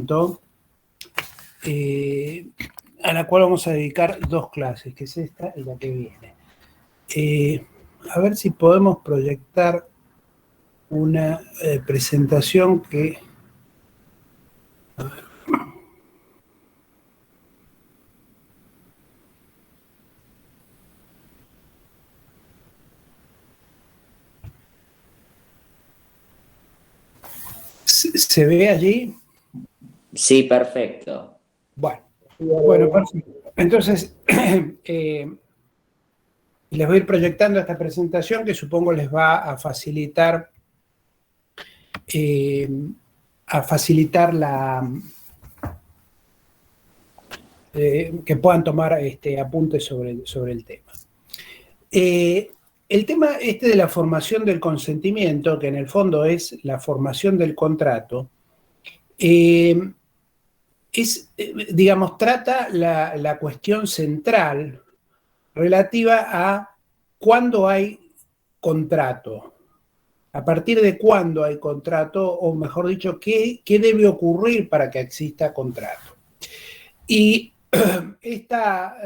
consentimiento, a la cual vamos a dedicar 2 clases, que es esta y la que viene. A ver si podemos proyectar una presentación que... A ver. ¿Se ve allí? Sí, perfecto. Bueno, perfecto. Entonces, les voy a ir proyectando esta presentación que supongo les va a facilitar la... que puedan tomar apuntes sobre el tema. El tema de la formación del consentimiento, que en el fondo es la formación del contrato, digamos, trata la cuestión central relativa a cuándo hay contrato, a partir de cuándo hay contrato, o mejor dicho, qué debe ocurrir para que exista contrato. Y esta,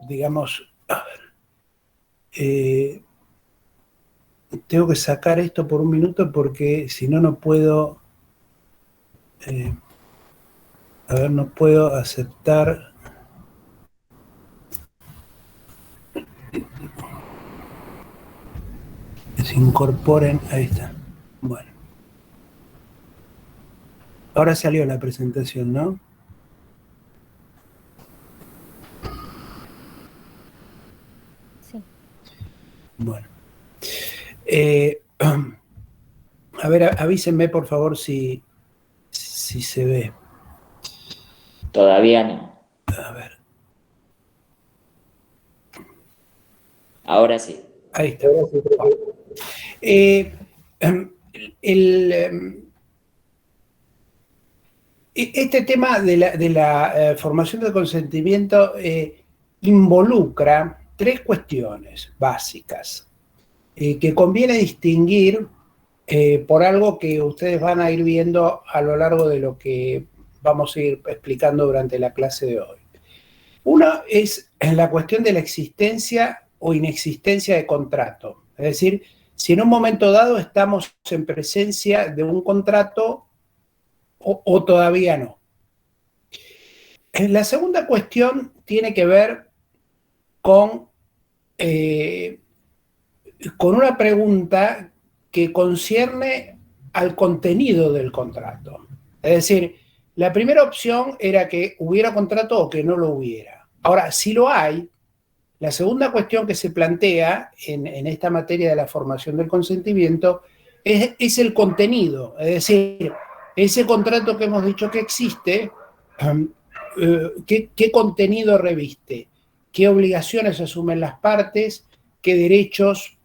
digamos, tengo que sacar esto por un minuto porque si no, no puedo, no puedo aceptar. Que se incorporen, ahí está. Bueno. Ahora salió la presentación, ¿no? Sí. Bueno. A ver, avísenme por favor si se ve. Todavía no. A ver. Ahora sí. Ahí está. Este tema de la formación del consentimiento involucra 3 cuestiones básicas que conviene distinguir por algo que ustedes van a ir viendo a lo largo de lo que vamos a ir explicando durante la clase de hoy. Una es la cuestión de la existencia o inexistencia de contrato. Es decir, si en un momento dado estamos en presencia de un contrato o todavía no. La segunda cuestión tiene que ver con una pregunta que concierne al contenido del contrato. Es decir, la primera opción era que hubiera contrato o que no lo hubiera. Ahora, si lo hay, la segunda cuestión que se plantea en esta materia de la formación del consentimiento es el contenido. Es decir, ese contrato que hemos dicho que existe, ¿qué contenido reviste? ¿Qué obligaciones asumen las partes? ¿Qué derechos?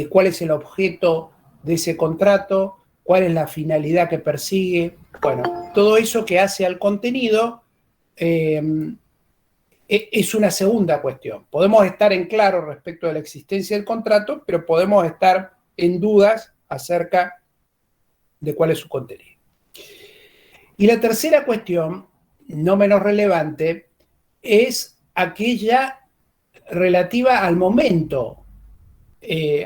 ¿Cuál es el objeto de ese contrato? ¿Cuál es la finalidad que persigue? Bueno, todo eso que hace al contenido es una segunda cuestión. Podemos estar en claro respecto de la existencia del contrato, pero podemos estar en dudas acerca de cuál es su contenido. Y la tercera cuestión, no menos relevante, es aquella relativa al momento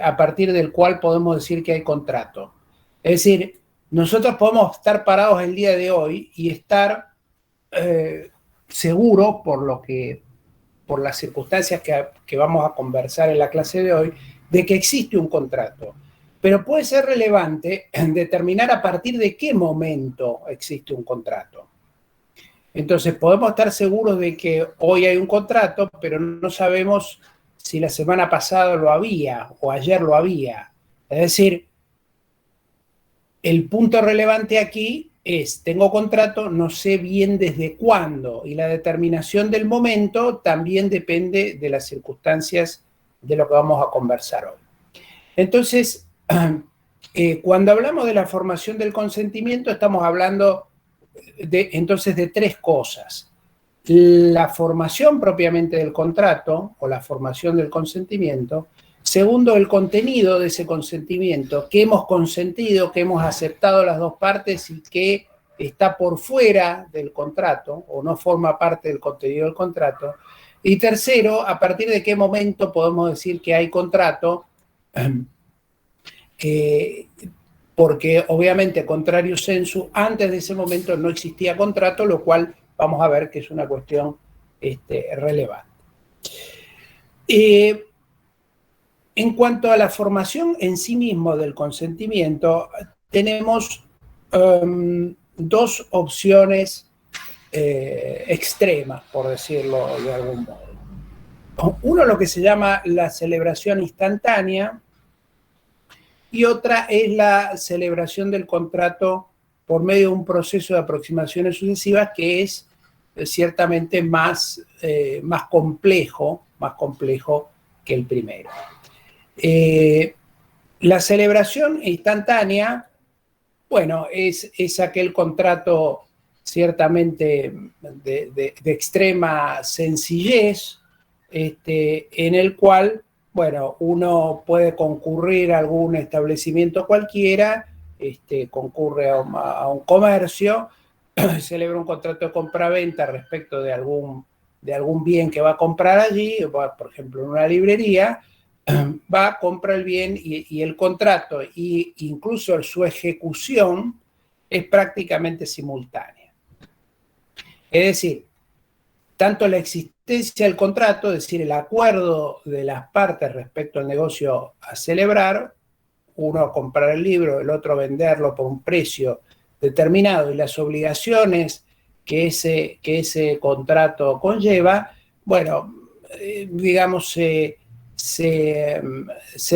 a partir del cual podemos decir que hay contrato. Es decir, nosotros podemos estar parados el día de hoy y estar seguros por las circunstancias que vamos a conversar en la clase de hoy, de que existe un contrato. Pero puede ser relevante determinar a partir de qué momento existe un contrato. Entonces, podemos estar seguros de que hoy hay un contrato, pero no sabemos si la semana pasada lo había o ayer lo había. Es decir, el punto relevante aquí es, tengo contrato, no sé bien desde cuándo, y la determinación del momento también depende de las circunstancias de lo que vamos a conversar hoy. Entonces, cuando hablamos de la formación del consentimiento, estamos hablando entonces de 3 cosas. La formación propiamente del contrato o la formación del consentimiento, Segundo, el contenido de ese consentimiento, que hemos consentido, que hemos aceptado las dos partes y que está por fuera del contrato o no forma parte del contenido del contrato. Y tercero, a partir de qué momento podemos decir que hay contrato, porque obviamente contrario sensu, antes de ese momento no existía contrato, lo cual vamos a ver que es una cuestión relevante. En cuanto a la formación en sí mismo del consentimiento, tenemos dos opciones extremas, por decirlo de algún modo. Uno, lo que se llama la celebración instantánea, y otra es la celebración del contrato por medio de un proceso de aproximaciones sucesivas que es ciertamente más complejo que el primero. La celebración instantánea, bueno, es aquel contrato ciertamente de extrema sencillez, en el cual, bueno, uno puede concurrir a algún establecimiento cualquiera, concurre a un comercio, celebra un contrato de compra-venta respecto de algún bien que va a comprar allí, por ejemplo, en una librería, va, compra el bien y el contrato, e incluso su ejecución, es prácticamente simultánea. Es decir, tanto la existencia del contrato, es decir, el acuerdo de las partes respecto al negocio a celebrar, uno a comprar el libro, el otro a venderlo por un precio determinado, y las obligaciones que ese contrato conlleva, bueno, digamos, se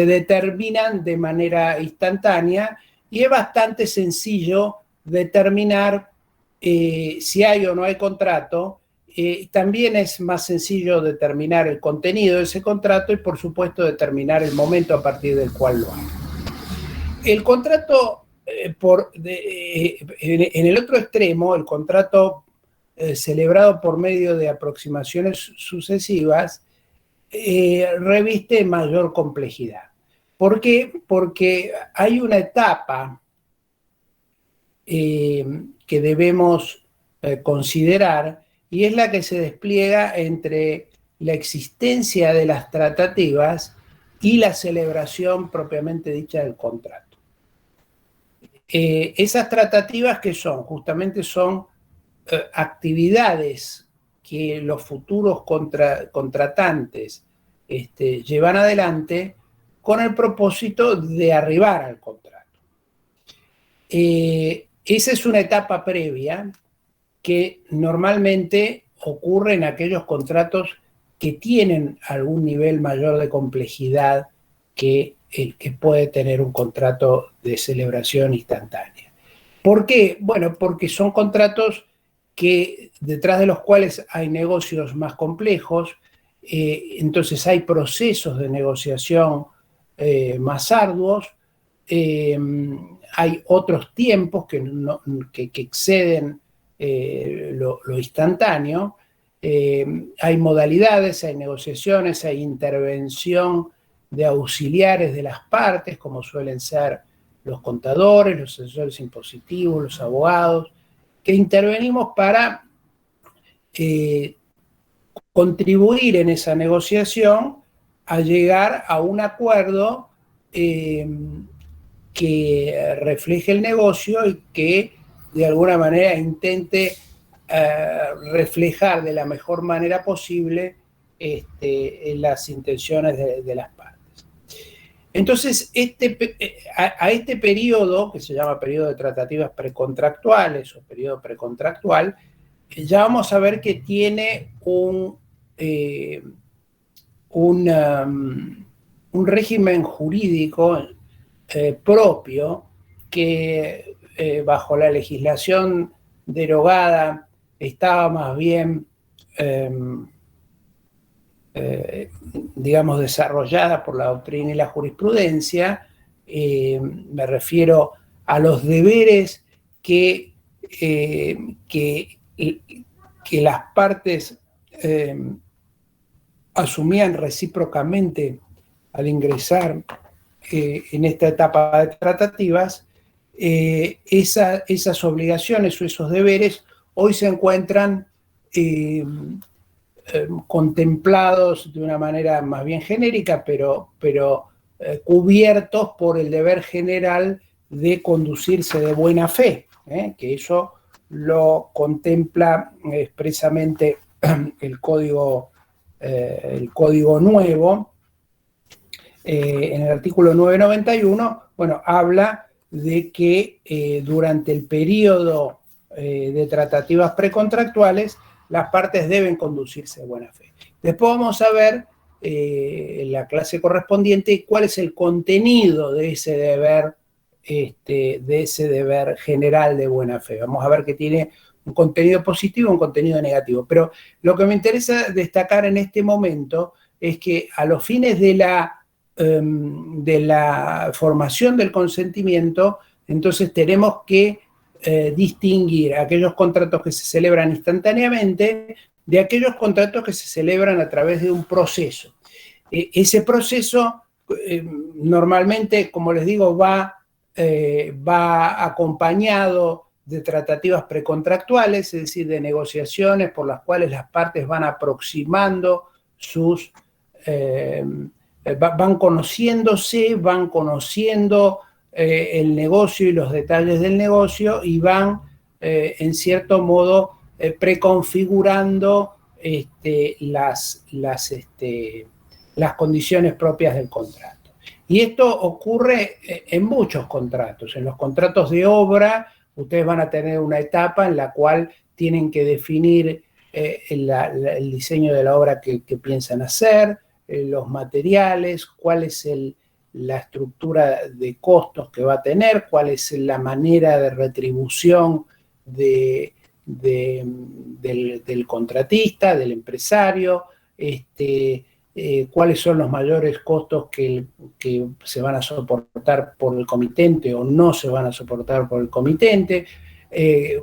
determinan de manera instantánea, y es bastante sencillo determinar si hay o no hay contrato. También es más sencillo determinar el contenido de ese contrato y, por supuesto, determinar el momento a partir del cual lo hay. El contrato, en el otro extremo, el contrato celebrado por medio de aproximaciones sucesivas, reviste mayor complejidad. ¿Por qué? Porque hay una etapa que debemos considerar, y es la que se despliega entre la existencia de las tratativas y la celebración propiamente dicha del contrato. Esas tratativas, ¿qué son? Justamente son actividades que los futuros contratantes llevan adelante con el propósito de arribar al contrato. Esa es una etapa previa que normalmente ocurre en aquellos contratos que tienen algún nivel mayor de complejidad que el que puede tener un contrato de celebración instantánea. ¿Por qué? Bueno, porque son contratos que detrás de los cuales hay negocios más complejos, entonces hay procesos de negociación más arduos, hay otros tiempos que exceden lo instantáneo, hay modalidades, hay negociaciones, hay intervención de auxiliares de las partes, como suelen ser los contadores, los asesores impositivos, los abogados, que intervenimos para contribuir en esa negociación a llegar a un acuerdo que refleje el negocio y que de alguna manera intente reflejar de la mejor manera posible las intenciones de las partes. Entonces, a este periodo, que se llama periodo de tratativas precontractuales o periodo precontractual, ya vamos a ver que tiene un régimen jurídico propio que bajo la legislación derogada estaba más bien, digamos, desarrollada por la doctrina y la jurisprudencia. Me refiero a los deberes que las partes asumían recíprocamente al ingresar en esta etapa de tratativas, esas obligaciones o esos deberes hoy se encuentran contemplados de una manera más bien genérica, pero cubiertos por el deber general de conducirse de buena fe, que eso lo contempla expresamente el código nuevo. En el artículo 991, bueno, habla de que durante el periodo de tratativas precontractuales las partes deben conducirse de buena fe. Después vamos a ver en la clase correspondiente cuál es el contenido de ese deber general de buena fe. Vamos a ver que tiene un contenido positivo y un contenido negativo. Pero lo que me interesa destacar en este momento es que a los fines de la formación del consentimiento, entonces tenemos que distinguir aquellos contratos que se celebran instantáneamente de aquellos contratos que se celebran a través de un proceso. Ese proceso normalmente, como les digo, va acompañado de tratativas precontractuales, es decir, de negociaciones por las cuales las partes van aproximando van conociéndose, van conociendo el negocio y los detalles del negocio y van, en cierto modo, preconfigurando las condiciones propias del contrato. Y esto ocurre en muchos contratos. En los contratos de obra, ustedes van a tener una etapa en la cual tienen que definir el diseño de la obra que piensan hacer, los materiales, cuál es la estructura de costos que va a tener, cuál es la manera de retribución del contratista, del empresario, cuáles son los mayores costos que se van a soportar por el comitente o no se van a soportar por el comitente,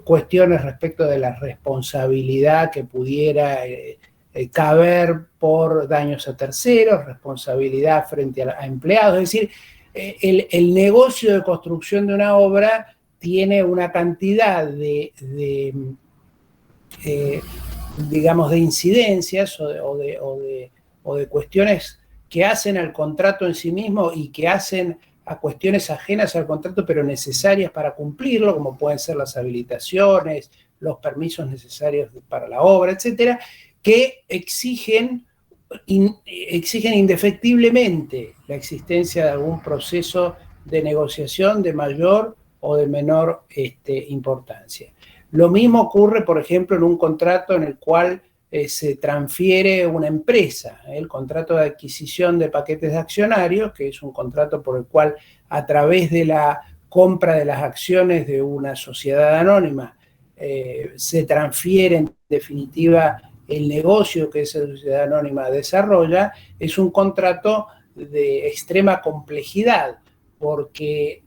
cuestiones respecto de la responsabilidad que pudiera caber por daños a terceros, responsabilidad frente a empleados. Es decir, el negocio de construcción de una obra tiene una cantidad digamos, de incidencias o de cuestiones que hacen al contrato en sí mismo y que hacen a cuestiones ajenas al contrato, pero necesarias para cumplirlo, como pueden ser las habilitaciones, los permisos necesarios para la obra, etcétera, que exigen indefectiblemente la existencia de algún proceso de negociación de mayor o de menor importancia. Lo mismo ocurre, por ejemplo, en un contrato en el cual se transfiere una empresa, el contrato de adquisición de paquetes de accionarios, que es un contrato por el cual a través de la compra de las acciones de una sociedad anónima se transfiere en definitiva el negocio que esa sociedad anónima desarrolla. Es un contrato de extrema complejidad porque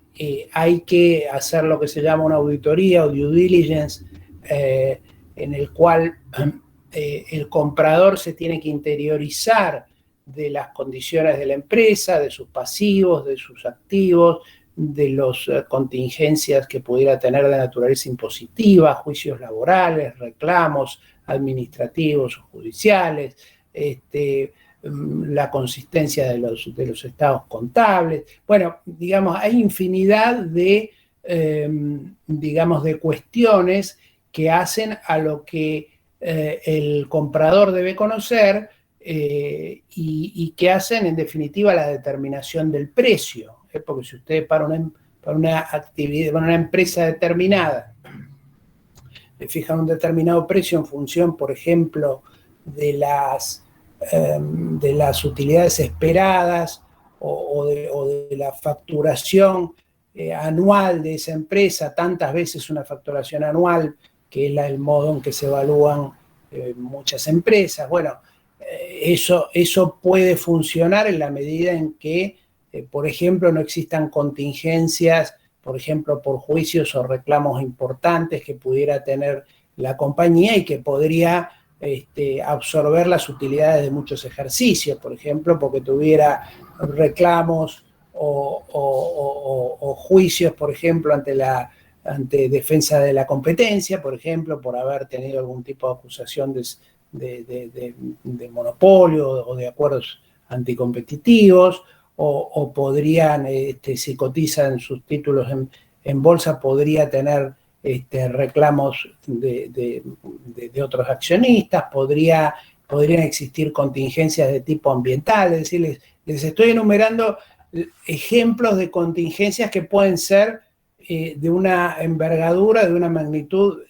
hay que hacer lo que se llama una auditoría o due diligence, en el cual el comprador se tiene que interiorizar de las condiciones de la empresa, de sus pasivos, de sus activos, de las contingencias que pudiera tener de naturaleza impositiva, juicios laborales, reclamos administrativos o judiciales, la consistencia de los estados contables. Bueno, digamos, hay infinidad de cuestiones que hacen a lo que el comprador debe conocer y que hacen, en definitiva, la determinación del precio. Porque si ustedes para una actividad, para una empresa determinada, le fijan un determinado precio en función, por ejemplo, de las utilidades esperadas o de la facturación anual de esa empresa, tantas veces una facturación anual, que es el modo en que se evalúan muchas empresas. Bueno, eso puede funcionar en la medida en que, por ejemplo, no existan contingencias, por ejemplo, por juicios o reclamos importantes que pudiera tener la compañía y que podría absorber las utilidades de muchos ejercicios, por ejemplo, porque tuviera reclamos o juicios, por ejemplo, ante defensa de la competencia, por ejemplo, por haber tenido algún tipo de acusación de monopolio o de acuerdos anticompetitivos, o podrían, si cotizan sus títulos en bolsa, podría tener reclamos de otros accionistas, podrían existir contingencias de tipo ambiental, es decir, les estoy enumerando ejemplos de contingencias que pueden ser de una envergadura, de una magnitud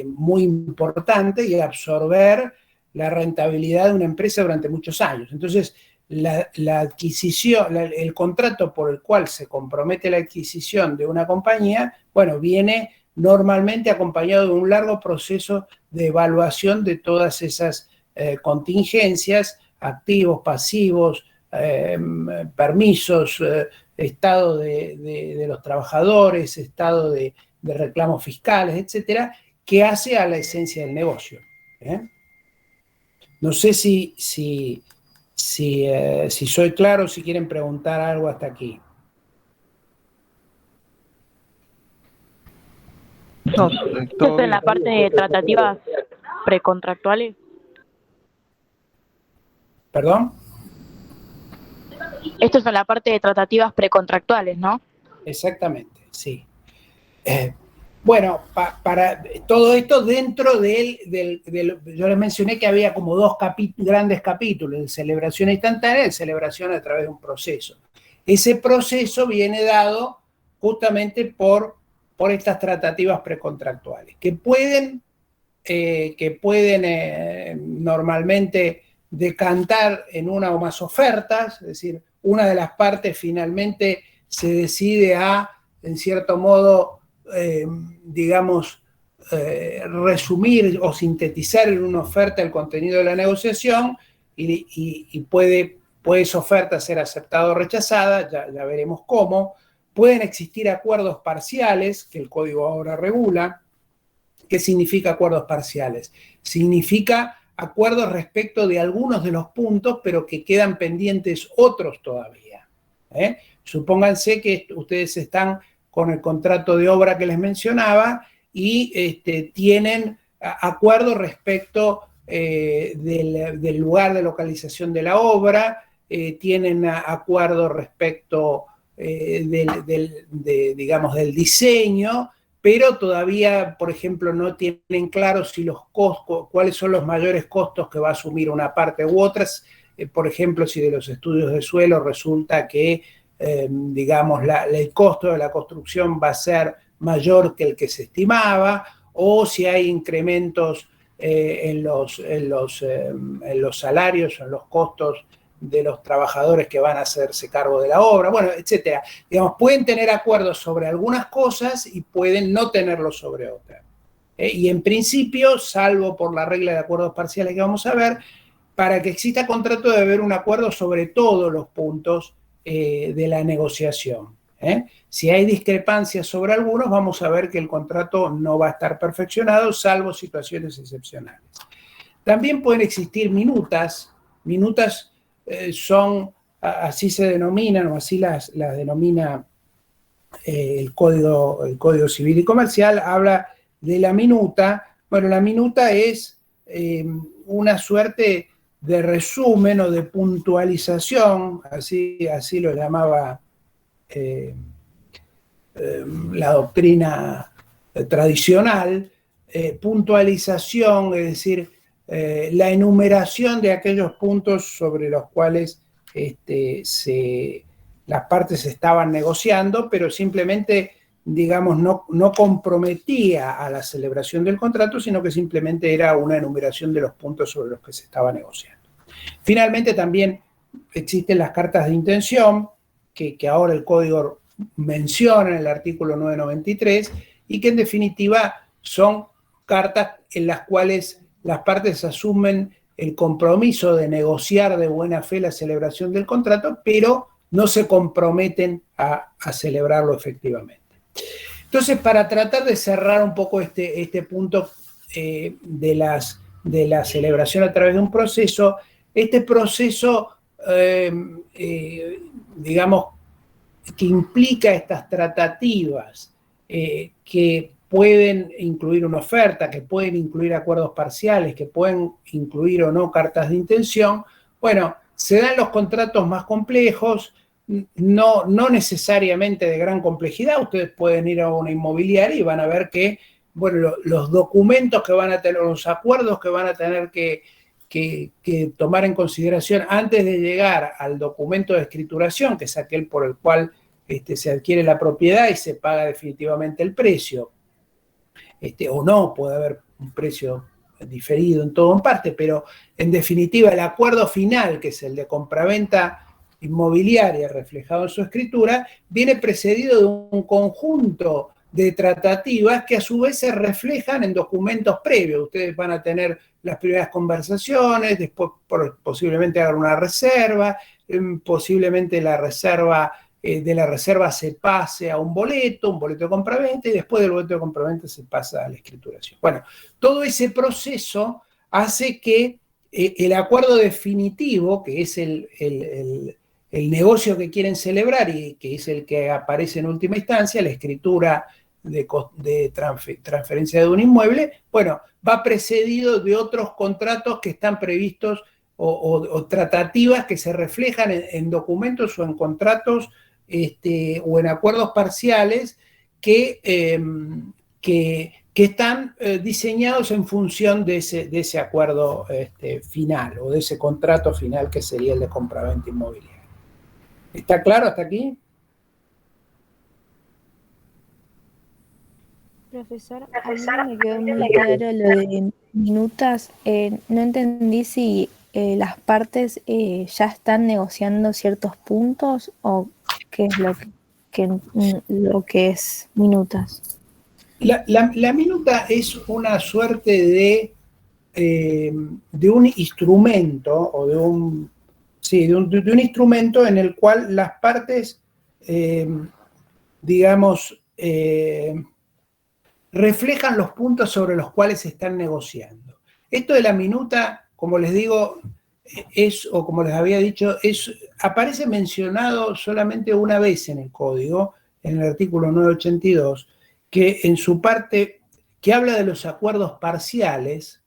muy importante y absorber la rentabilidad de una empresa durante muchos años. Entonces, la adquisición, el contrato por el cual se compromete la adquisición de una compañía, bueno, viene normalmente acompañado de un largo proceso de evaluación de todas esas contingencias, activos, pasivos, permisos, estado de los trabajadores, estado de reclamos fiscales, etcétera, que hace a la esencia del negocio. No sé si soy claro, si quieren preguntar algo hasta aquí. No, Esto en la parte de tratativas precontractuales. ¿Perdón? Esto es en la parte de tratativas precontractuales, ¿no? Exactamente, sí. Bueno, para todo esto dentro yo les mencioné que había como dos grandes capítulos, de celebración instantánea y de celebración a través de un proceso. Ese proceso viene dado justamente por estas tratativas precontractuales, que pueden normalmente decantar en una o más ofertas, es decir, una de las partes finalmente se decide a, en cierto modo, resumir o sintetizar en una oferta el contenido de la negociación y puede esa oferta ser aceptada o rechazada, ya veremos cómo. Pueden existir acuerdos parciales, que el código ahora regula. ¿Qué significa acuerdos parciales? Significa acuerdos respecto de algunos de los puntos, pero que quedan pendientes otros todavía. Supónganse que ustedes están con el contrato de obra que les mencionaba y tienen acuerdos respecto del lugar de localización de la obra, tienen acuerdos respecto del diseño, pero todavía, por ejemplo, no tienen claro si los costos, cuáles son los mayores costos que va a asumir una parte u otras. Por ejemplo, si de los estudios de suelo resulta que, el costo de la construcción va a ser mayor que el que se estimaba, o si hay incrementos en los salarios, en los costos de los trabajadores que van a hacerse cargo de la obra, bueno, etcétera. Digamos, pueden tener acuerdos sobre algunas cosas y pueden no tenerlos sobre otras. Y en principio, salvo por la regla de acuerdos parciales que vamos a ver, para que exista contrato debe haber un acuerdo sobre todos los puntos de la negociación. Si hay discrepancias sobre algunos, vamos a ver que el contrato no va a estar perfeccionado, salvo situaciones excepcionales. También pueden existir minutas son, así se denominan, o así las denomina el Código Civil y Comercial, habla de la minuta. Bueno, la minuta es una suerte de resumen o de puntualización, así lo llamaba la doctrina tradicional, puntualización, es decir, la enumeración de aquellos puntos sobre los cuales las partes estaban negociando, pero simplemente, digamos, no comprometía a la celebración del contrato, sino que simplemente era una enumeración de los puntos sobre los que se estaba negociando. Finalmente, también existen las cartas de intención, que ahora el código menciona en el artículo 993, y que en definitiva son cartas en las cuales las partes asumen el compromiso de negociar de buena fe la celebración del contrato, pero no se comprometen a celebrarlo efectivamente. Entonces, para tratar de cerrar un poco este punto de las de la celebración a través de un proceso, este proceso, digamos, que implica estas tratativas que pueden incluir una oferta, que pueden incluir acuerdos parciales, que pueden incluir o no cartas de intención, bueno, se dan los contratos más complejos, no necesariamente de gran complejidad. Ustedes pueden ir a una inmobiliaria y van a ver que, bueno, los documentos que van a tener, los acuerdos que van a tener que tomar en consideración antes de llegar al documento de escrituración, que es aquel por el cual se adquiere la propiedad y se paga definitivamente el precio, o no, puede haber un precio diferido en todo o en parte, pero en definitiva el acuerdo final, que es el de compraventa inmobiliaria reflejado en su escritura, viene precedido de un conjunto de tratativas que a su vez se reflejan en documentos previos. Ustedes van a tener las primeras conversaciones, después posiblemente hagan una reserva, posiblemente la reserva, de la reserva se pase a un boleto de compraventa, y después del boleto de compraventa se pasa a la escrituración. Bueno, todo ese proceso hace que el acuerdo definitivo, que es el negocio que quieren celebrar y que es el que aparece en última instancia, la escritura de transferencia de un inmueble, bueno, va precedido de otros contratos que están previstos o tratativas que se reflejan en documentos o en contratos o en acuerdos parciales que están diseñados en función de ese acuerdo final o de ese contrato final que sería el de compraventa inmobiliaria. ¿Está claro hasta aquí? Profesor, a mí no me quedó muy claro lo de minutas. No entendí si las partes ya están negociando ciertos puntos o qué es lo que es minutas. La minuta es una suerte de un instrumento o de un instrumento en el cual las partes, digamos, reflejan los puntos sobre los cuales se están negociando. Esto de la minuta, como les digo, o como les había dicho, aparece mencionado solamente una vez en el código, en el artículo 982, que en su parte, que habla de los acuerdos parciales,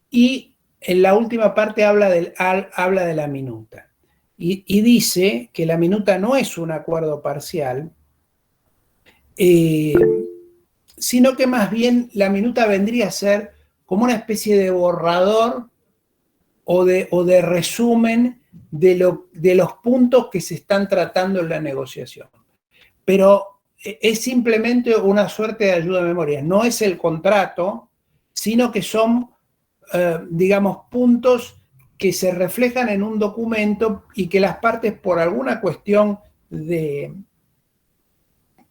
y en la última parte habla de la minuta. Y dice que la minuta no es un acuerdo parcial, sino que más bien la minuta vendría a ser como una especie de borrador o de resumen de los puntos que se están tratando en la negociación. Pero es simplemente una suerte de ayuda de memoria. No es el contrato, sino que son, digamos, puntos que se reflejan en un documento y que las partes, por alguna cuestión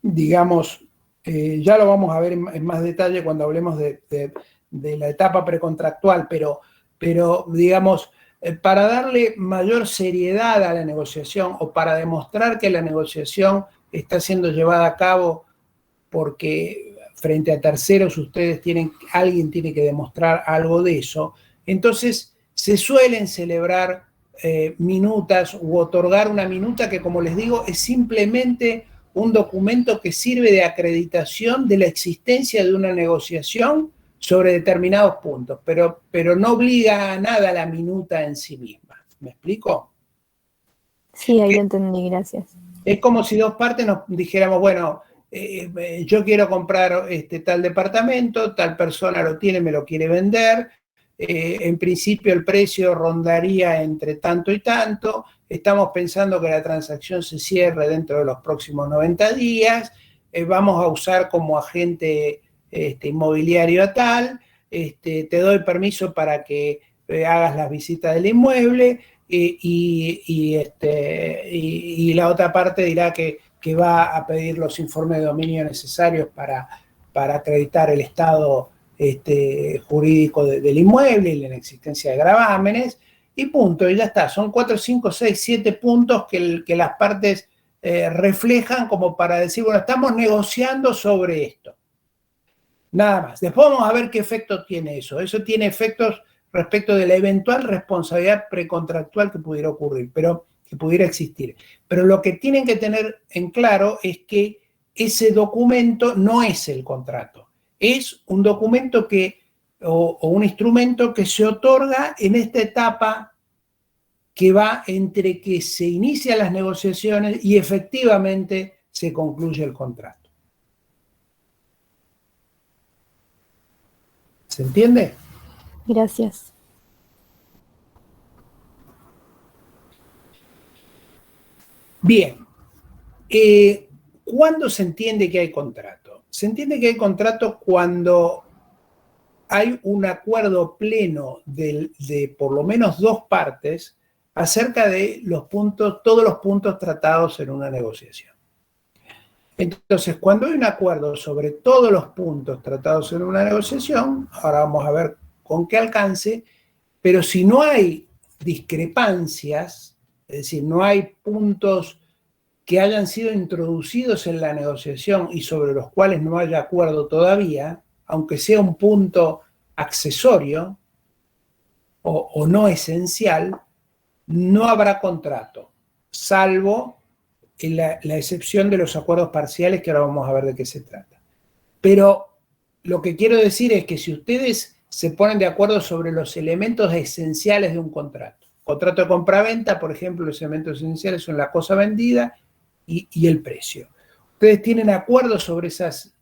digamos, ya lo vamos a ver en más detalle cuando hablemos de la etapa precontractual, pero digamos, para darle mayor seriedad a la negociación o para demostrar que la negociación está siendo llevada a cabo porque frente a terceros alguien tiene que demostrar algo de eso, entonces se suelen celebrar minutas u otorgar una minuta que, como les digo, es simplemente un documento que sirve de acreditación de la existencia de una negociación sobre determinados puntos, pero no obliga a nada la minuta en sí misma. ¿Me explico? Sí, ahí lo entendí, gracias. Es como si dos partes nos dijéramos, bueno, yo quiero comprar tal departamento, tal persona lo tiene, me lo quiere vender, en principio el precio rondaría entre tanto y tanto, estamos pensando que la transacción se cierre dentro de los próximos 90 días, vamos a usar como agente inmobiliario a tal, te doy permiso para que hagas las visitas del inmueble y la otra parte dirá que va a pedir los informes de dominio necesarios para acreditar el estado jurídico del inmueble y la inexistencia de gravámenes, y punto, y ya está. Son 4, 5, 6, 7 puntos que las partes reflejan como para decir, bueno, estamos negociando sobre esto. Nada más. Después vamos a ver qué efectos tiene eso. Eso tiene efectos respecto de la eventual responsabilidad precontractual que pudiera ocurrir, pero que pudiera existir. Pero lo que tienen que tener en claro es que ese documento no es el contrato. Es un documento o un instrumento que se otorga en esta etapa que va entre que se inician las negociaciones y efectivamente se concluye el contrato. ¿Se entiende? Gracias. Bien. ¿Cuándo se entiende que hay contrato? Se entiende que hay contrato cuando hay un acuerdo pleno de por lo menos dos partes acerca de todos los puntos tratados en una negociación. Entonces, cuando hay un acuerdo sobre todos los puntos tratados en una negociación, ahora vamos a ver con qué alcance, pero si no hay discrepancias, es decir, no hay puntos que hayan sido introducidos en la negociación y sobre los cuales no haya acuerdo todavía, aunque sea un punto accesorio o no esencial, no habrá contrato, salvo en la excepción de los acuerdos parciales, que ahora vamos a ver de qué se trata. Pero lo que quiero decir es que si ustedes se ponen de acuerdo sobre los elementos esenciales de un contrato de compraventa, por ejemplo, los elementos esenciales son la cosa vendida y el precio. Ustedes tienen acuerdo sobre esas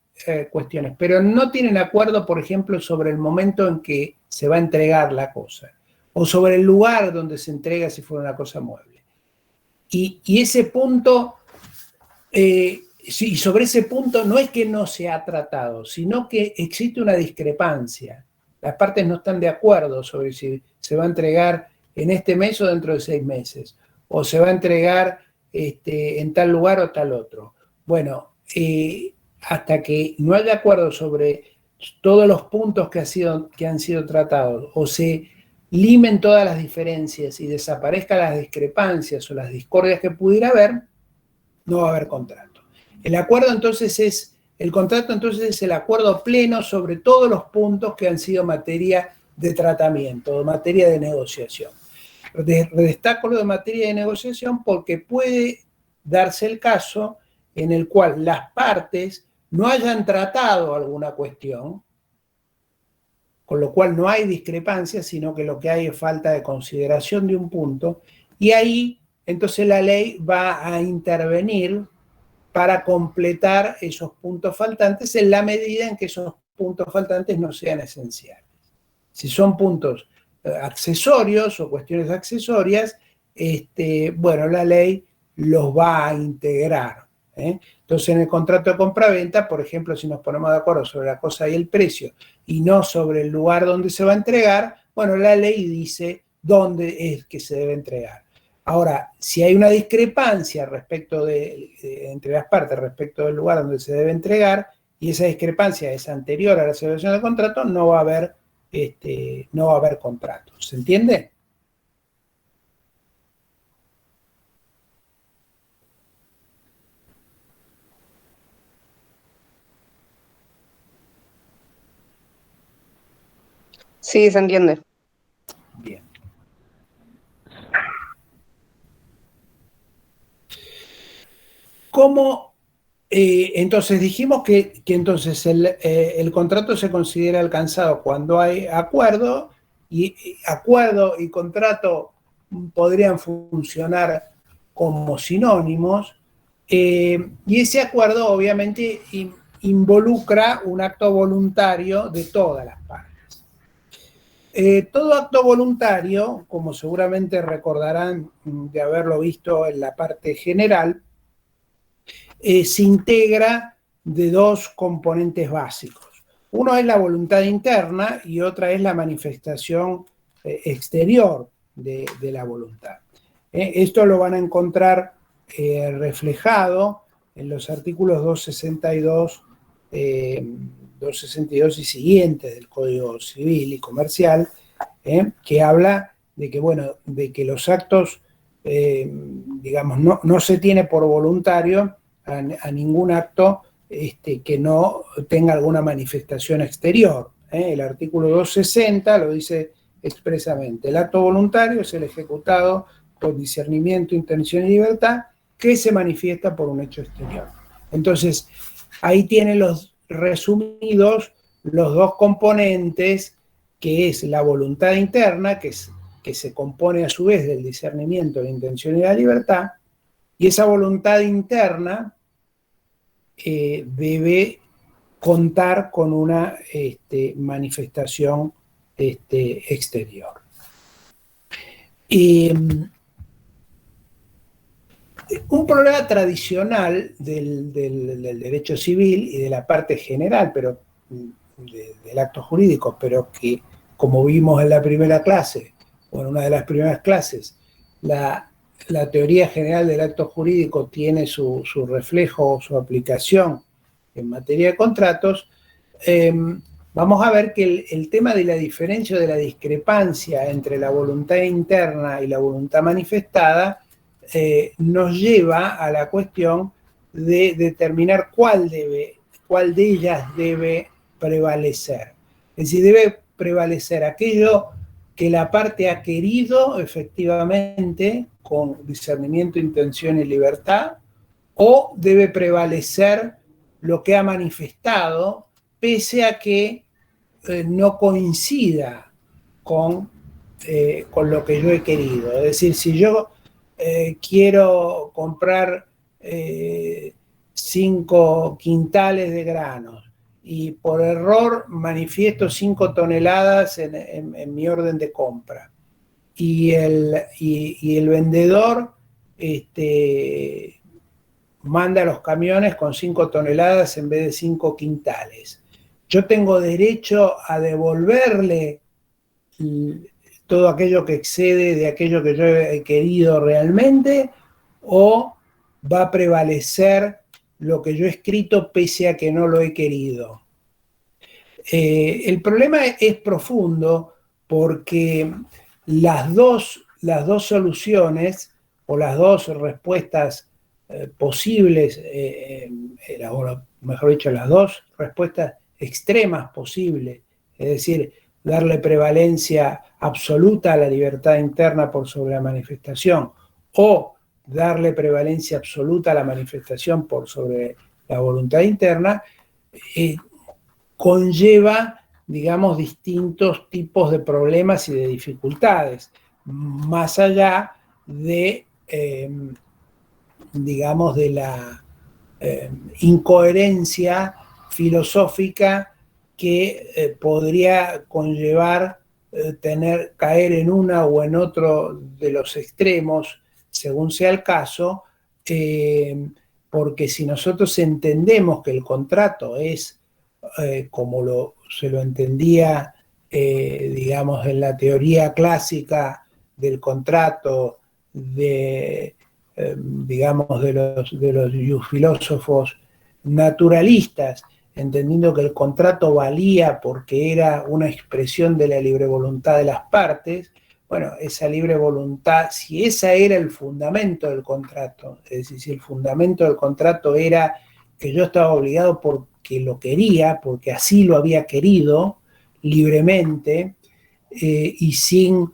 cuestiones, pero no tienen acuerdo, por ejemplo, sobre el momento en que se va a entregar la cosa, o sobre el lugar donde se entrega si fuera una cosa mueble. Y ese punto, y sobre ese punto no es que no se ha tratado, sino que existe una discrepancia. Las partes no están de acuerdo sobre si se va a entregar en este mes o dentro de 6 meses, o se va a entregar en tal lugar o tal otro. Bueno, hasta que no haya acuerdo sobre todos los puntos que han sido tratados, o se limen todas las diferencias y desaparezcan las discrepancias o las discordias que pudiera haber, no va a haber contrato. El contrato entonces es el acuerdo pleno sobre todos los puntos que han sido materia de tratamiento, materia de negociación. Destaco lo de materia de negociación porque puede darse el caso en el cual las partes no hayan tratado alguna cuestión, con lo cual no hay discrepancia, sino que lo que hay es falta de consideración de un punto, y ahí entonces la ley va a intervenir para completar esos puntos faltantes en la medida en que esos puntos faltantes no sean esenciales. Si son puntos accesorios o cuestiones accesorias, bueno, la ley los va a integrar. Entonces, en el contrato de compraventa, por ejemplo, si nos ponemos de acuerdo sobre la cosa y el precio y no sobre el lugar donde se va a entregar, bueno, la ley dice dónde es que se debe entregar. Ahora, si hay una discrepancia entre las partes respecto del lugar donde se debe entregar y esa discrepancia es anterior a la celebración del contrato, no va a haber contrato. ¿Se entiende? Sí, se entiende. Bien. ¿Cómo? Entonces dijimos que entonces el contrato se considera alcanzado cuando hay acuerdo y contrato podrían funcionar como sinónimos, y ese acuerdo obviamente involucra un acto voluntario de todas las partes. Todo acto voluntario, como seguramente recordarán de haberlo visto en la parte general, se integra de dos componentes básicos. Uno es la voluntad interna y otra es la manifestación exterior de la voluntad. Esto lo van a encontrar reflejado en los artículos 262 y siguientes del Código Civil y Comercial, que habla de que, bueno, de que los actos, digamos, no se tiene por voluntario a ningún acto que no tenga alguna manifestación exterior. El artículo 260 lo dice expresamente. El acto voluntario es el ejecutado con discernimiento, intención y libertad que se manifiesta por un hecho exterior. Entonces, ahí tienen los resumidos los dos componentes, que es la voluntad interna, que se compone a su vez del discernimiento, la intención y la libertad, y esa voluntad interna debe contar con una manifestación exterior. Un problema tradicional del derecho civil y de la parte general, pero del acto jurídico, pero que, como vimos en la primera clase, o en una de las primeras clases, la teoría general del acto jurídico tiene su reflejo o su aplicación en materia de contratos. Vamos a ver que el tema de la diferencia o de la discrepancia entre la voluntad interna y la voluntad manifestada nos lleva a la cuestión de determinar cuál de ellas debe prevalecer. Es decir, debe prevalecer aquello que la parte ha querido efectivamente con discernimiento, intención y libertad, o debe prevalecer lo que ha manifestado, pese a que no coincida con lo que yo he querido. Es decir, si yo quiero comprar 5 quintales de granos y por error manifiesto 5 toneladas en mi orden de compra, y el vendedor manda los camiones con 5 toneladas en vez de 5 quintales. Yo tengo derecho a devolverle todo aquello que excede de aquello que yo he querido realmente, o va a prevalecer lo que yo he escrito pese a que no lo he querido. El problema es profundo porque las dos soluciones o las dos respuestas posibles, o mejor dicho, las dos respuestas extremas posibles, es decir, darle prevalencia absoluta a la libertad interna por sobre la manifestación, o darle prevalencia absoluta a la manifestación por sobre la voluntad interna, conlleva, digamos, distintos tipos de problemas y de dificultades, más allá de, digamos, de la incoherencia filosófica que podría conllevar caer en una o en otro de los extremos, según sea el caso, porque si nosotros entendemos que el contrato es como se lo entendía, digamos, en la teoría clásica del contrato, digamos, de los filósofos naturalistas, entendiendo que el contrato valía porque era una expresión de la libre voluntad de las partes. Bueno, esa libre voluntad, si ese era el fundamento del contrato, es decir, si el fundamento del contrato era que yo estaba obligado porque lo quería, porque así lo había querido, libremente, y sin,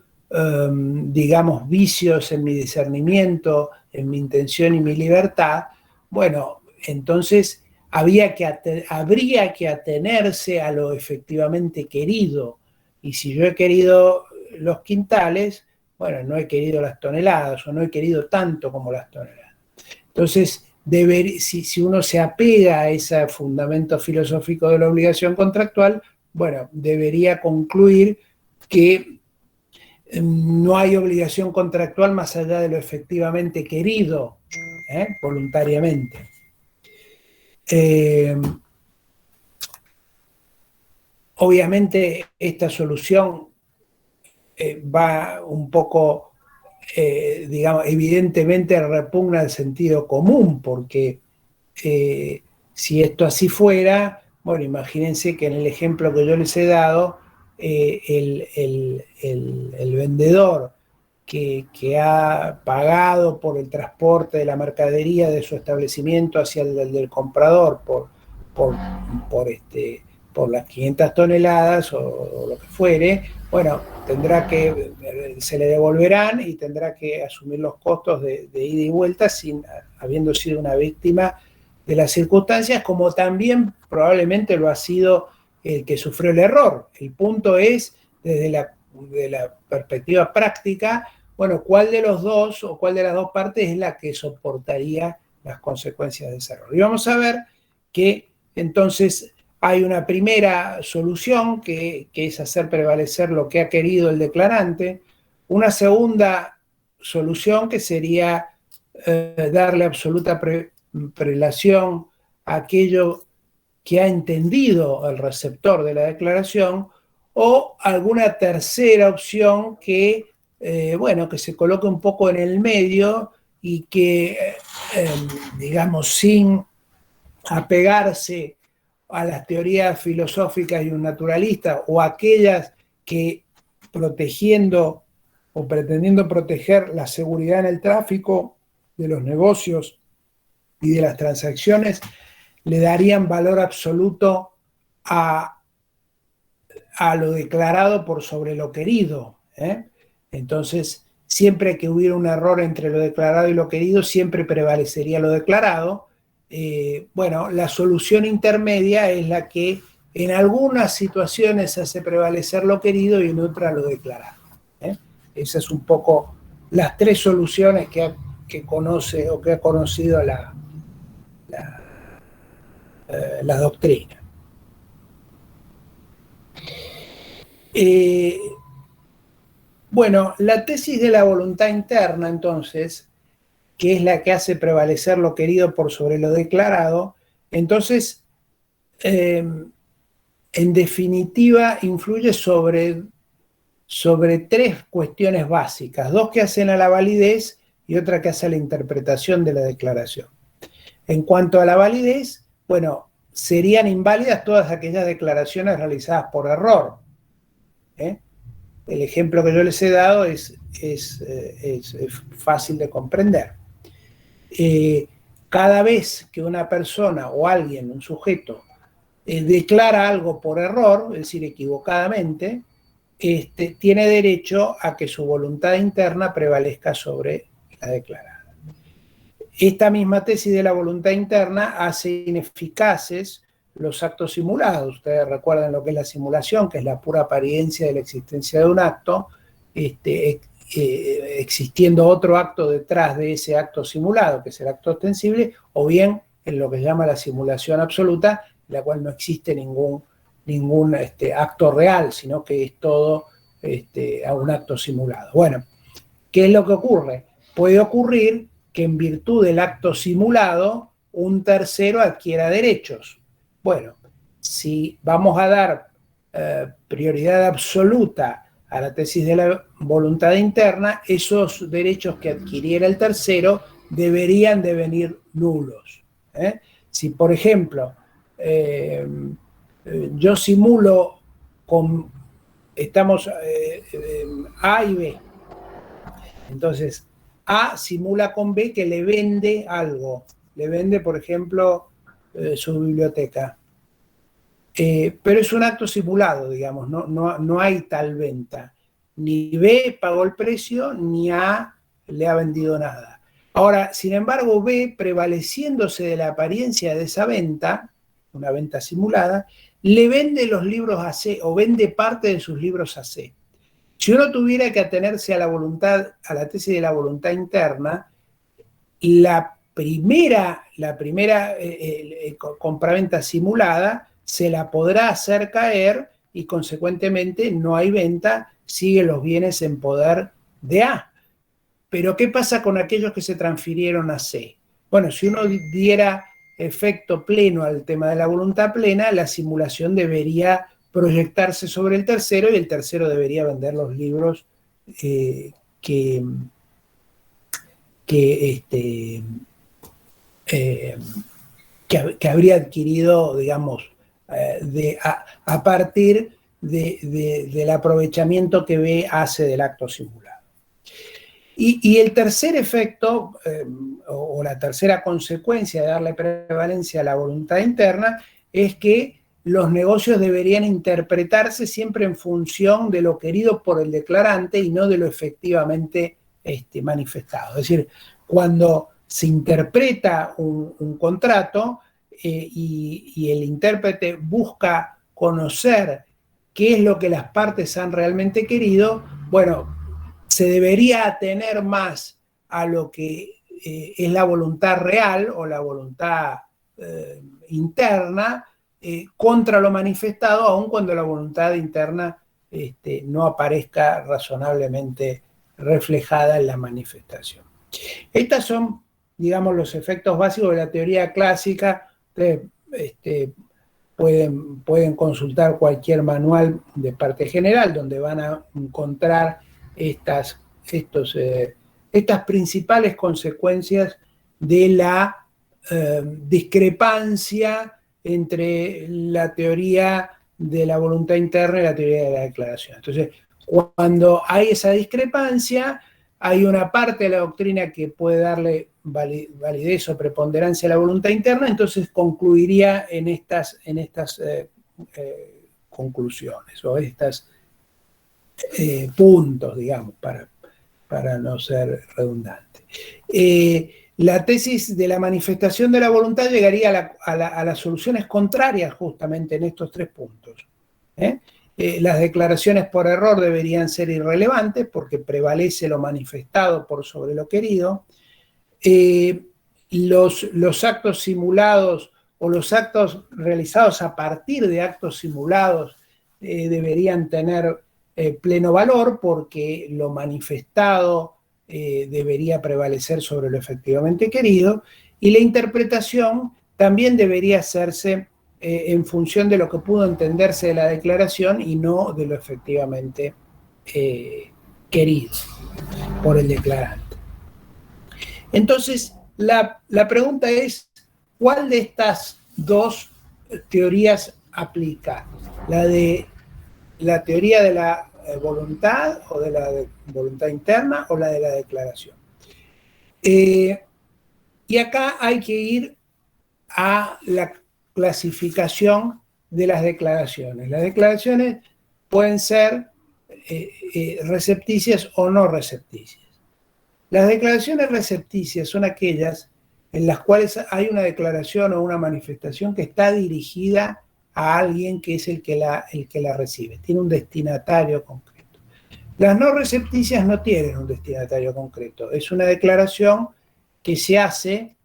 digamos, vicios en mi discernimiento, en mi intención y mi libertad, bueno, entonces habría que atenerse a lo efectivamente querido. Y si yo he querido los quintales, bueno, no he querido las toneladas, o no he querido tanto como las toneladas. Entonces, si uno se apega a ese fundamento filosófico de la obligación contractual, bueno, debería concluir que no hay obligación contractual más allá de lo efectivamente querido, voluntariamente. Obviamente esta solución va un poco, digamos, evidentemente repugna el sentido común, porque si esto así fuera, bueno, imagínense que en el ejemplo que yo les he dado, el vendedor que ha pagado por el transporte de la mercadería de su establecimiento hacia el del comprador por, por las 500 toneladas o lo que fuere, bueno, se le devolverán y tendrá que asumir los costos de ida y vuelta habiendo sido una víctima de las circunstancias, como también probablemente lo ha sido el que sufrió el error. El punto es, desde la perspectiva práctica, bueno, ¿cuál de los dos o cuál de las dos partes es la que soportaría las consecuencias de ese error? Y vamos a ver que entonces hay una primera solución que es hacer prevalecer lo que ha querido el declarante, una segunda solución que sería darle absoluta prelación a aquello que ha entendido el receptor de la declaración, o alguna tercera opción que, que se coloque un poco en el medio y que, digamos, sin apegarse a las teorías filosóficas y un naturalista, o aquellas que protegiendo o pretendiendo proteger la seguridad en el tráfico de los negocios y de las transacciones, le darían valor absoluto a lo declarado por sobre lo querido. Entonces, siempre que hubiera un error entre lo declarado y lo querido, siempre prevalecería lo declarado. La solución intermedia es la que en algunas situaciones hace prevalecer lo querido y en otras lo declarado. Esas es un poco las tres soluciones que conoce o que ha conocido la doctrina. La tesis de la voluntad interna, entonces, que es la que hace prevalecer lo querido por sobre lo declarado, entonces, en definitiva, influye sobre tres cuestiones básicas, dos que hacen a la validez y otra que hace a la interpretación de la declaración. En cuanto a la validez, serían inválidas todas aquellas declaraciones realizadas por error. El ejemplo que yo les he dado es fácil de comprender. Cada vez que una persona o alguien, un sujeto, declara algo por error, es decir, equivocadamente, tiene derecho a que su voluntad interna prevalezca sobre la declarada. Esta misma tesis de la voluntad interna hace ineficaces los actos simulados. Ustedes recuerdan lo que es la simulación, que es la pura apariencia de la existencia de un acto, existiendo otro acto detrás de ese acto simulado, que es el acto ostensible, o bien en lo que se llama la simulación absoluta, en la cual no existe ningún acto real, sino que es todo a un acto simulado. Bueno, ¿qué es lo que ocurre? Puede ocurrir que en virtud del acto simulado un tercero adquiera derechos. Bueno, si vamos a dar prioridad absoluta a la tesis de la voluntad interna, esos derechos que adquiriera el tercero deberían devenir nulos. Si, por ejemplo, yo simulo estamos A y B, entonces A simula con B que le vende algo, le vende, por ejemplo, su biblioteca. Pero es un acto simulado, digamos, no hay tal venta. Ni B pagó el precio, ni A le ha vendido nada. Ahora, sin embargo, B, prevaleciéndose de la apariencia de esa venta, una venta simulada, le vende los libros a C o vende parte de sus libros a C. Si uno tuviera que atenerse a la tesis de la voluntad interna, la primera compraventa simulada se la podrá hacer caer y consecuentemente no hay venta, siguen los bienes en poder de A. Pero ¿qué pasa con aquellos que se transfirieron a C? Bueno, si uno diera efecto pleno al tema de la voluntad plena, la simulación debería proyectarse sobre el tercero y el tercero debería vender los libros que habría adquirido, digamos, a partir del aprovechamiento que B hace del acto simulado. Y el tercer efecto, o la tercera consecuencia de darle prevalencia a la voluntad interna, es que los negocios deberían interpretarse siempre en función de lo querido por el declarante y no de lo efectivamente manifestado. Es decir, cuando se interpreta un contrato y el intérprete busca conocer qué es lo que las partes han realmente querido, bueno, se debería atener más a lo que es la voluntad real o la voluntad interna contra lo manifestado, aun cuando la voluntad interna no aparezca razonablemente reflejada en la manifestación. Estas son, digamos, los efectos básicos de la teoría clásica. Ustedes pueden consultar cualquier manual de parte general donde van a encontrar estas principales consecuencias de la discrepancia entre la teoría de la voluntad interna y la teoría de la declaración. Entonces, cuando hay esa discrepancia, hay una parte de la doctrina que puede darle validez o preponderancia a la voluntad interna, entonces concluiría en estas conclusiones o estos puntos, digamos, para no ser redundante. La tesis de la manifestación de la voluntad llegaría a las soluciones contrarias justamente en estos 3 puntos. Las declaraciones por error deberían ser irrelevantes porque prevalece lo manifestado por sobre lo querido. Los actos simulados o los actos realizados a partir de actos simulados deberían tener pleno valor porque lo manifestado debería prevalecer sobre lo efectivamente querido, y la interpretación también debería hacerse en función de lo que pudo entenderse de la declaración y no de lo efectivamente querido por el declarante. Entonces, la pregunta es, ¿cuál de estas 2 teorías aplica? ¿La de la teoría de la voluntad o de la voluntad interna o la de la declaración? Y acá hay que ir a la clasificación de las declaraciones. Las declaraciones pueden ser recepticias o no recepticias. Las declaraciones recepticias son aquellas en las cuales hay una declaración o una manifestación que está dirigida a alguien que es el que la recibe, tiene un destinatario concreto. Las no recepticias no tienen un destinatario concreto, es una declaración que se hace,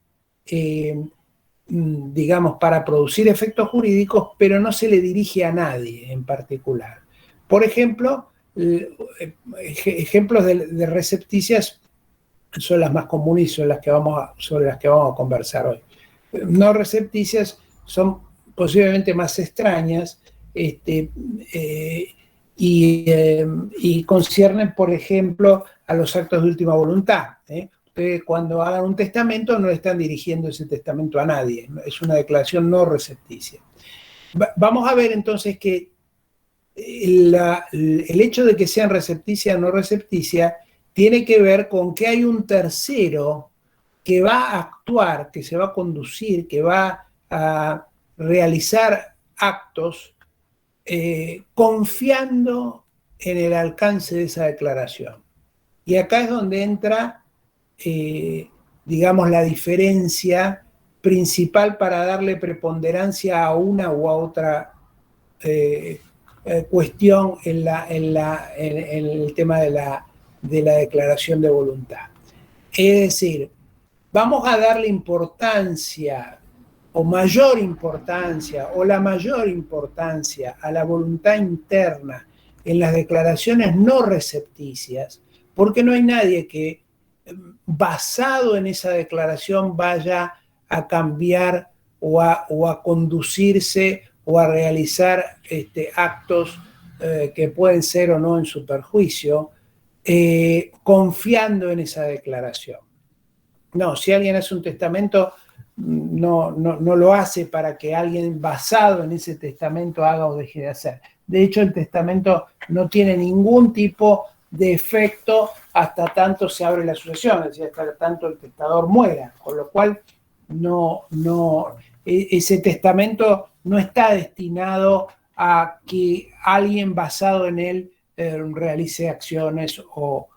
digamos, para producir efectos jurídicos, pero no se le dirige a nadie en particular. Por ejemplo, ejemplos de recepticias son las más comunes y sobre las que vamos a conversar hoy. No recepticias son posiblemente más extrañas y conciernen, por ejemplo, a los actos de última voluntad. Ustedes cuando hagan un testamento no le están dirigiendo ese testamento a nadie, es una declaración no recepticia. Vamos a ver entonces que el hecho de que sean recepticia o no recepticia tiene que ver con que hay un tercero que va a actuar, que se va a conducir, que va a realizar actos confiando en el alcance de esa declaración. Y acá es donde entra, digamos, la diferencia principal para darle preponderancia a una u a otra cuestión en el tema de la declaración de voluntad. Es decir, vamos a darle importancia o mayor importancia o la mayor importancia a la voluntad interna en las declaraciones no recepticias, porque no hay nadie que basado en esa declaración vaya a cambiar o a conducirse o a realizar actos que pueden ser o no en su perjuicio, confiando en esa declaración. No, si alguien hace un testamento, no lo hace para que alguien basado en ese testamento haga o deje de hacer. De hecho, el testamento no tiene ningún tipo de efecto hasta tanto se abre la sucesión, es decir, hasta tanto el testador muera, con lo cual ese testamento no está destinado a que alguien basado en él realice acciones o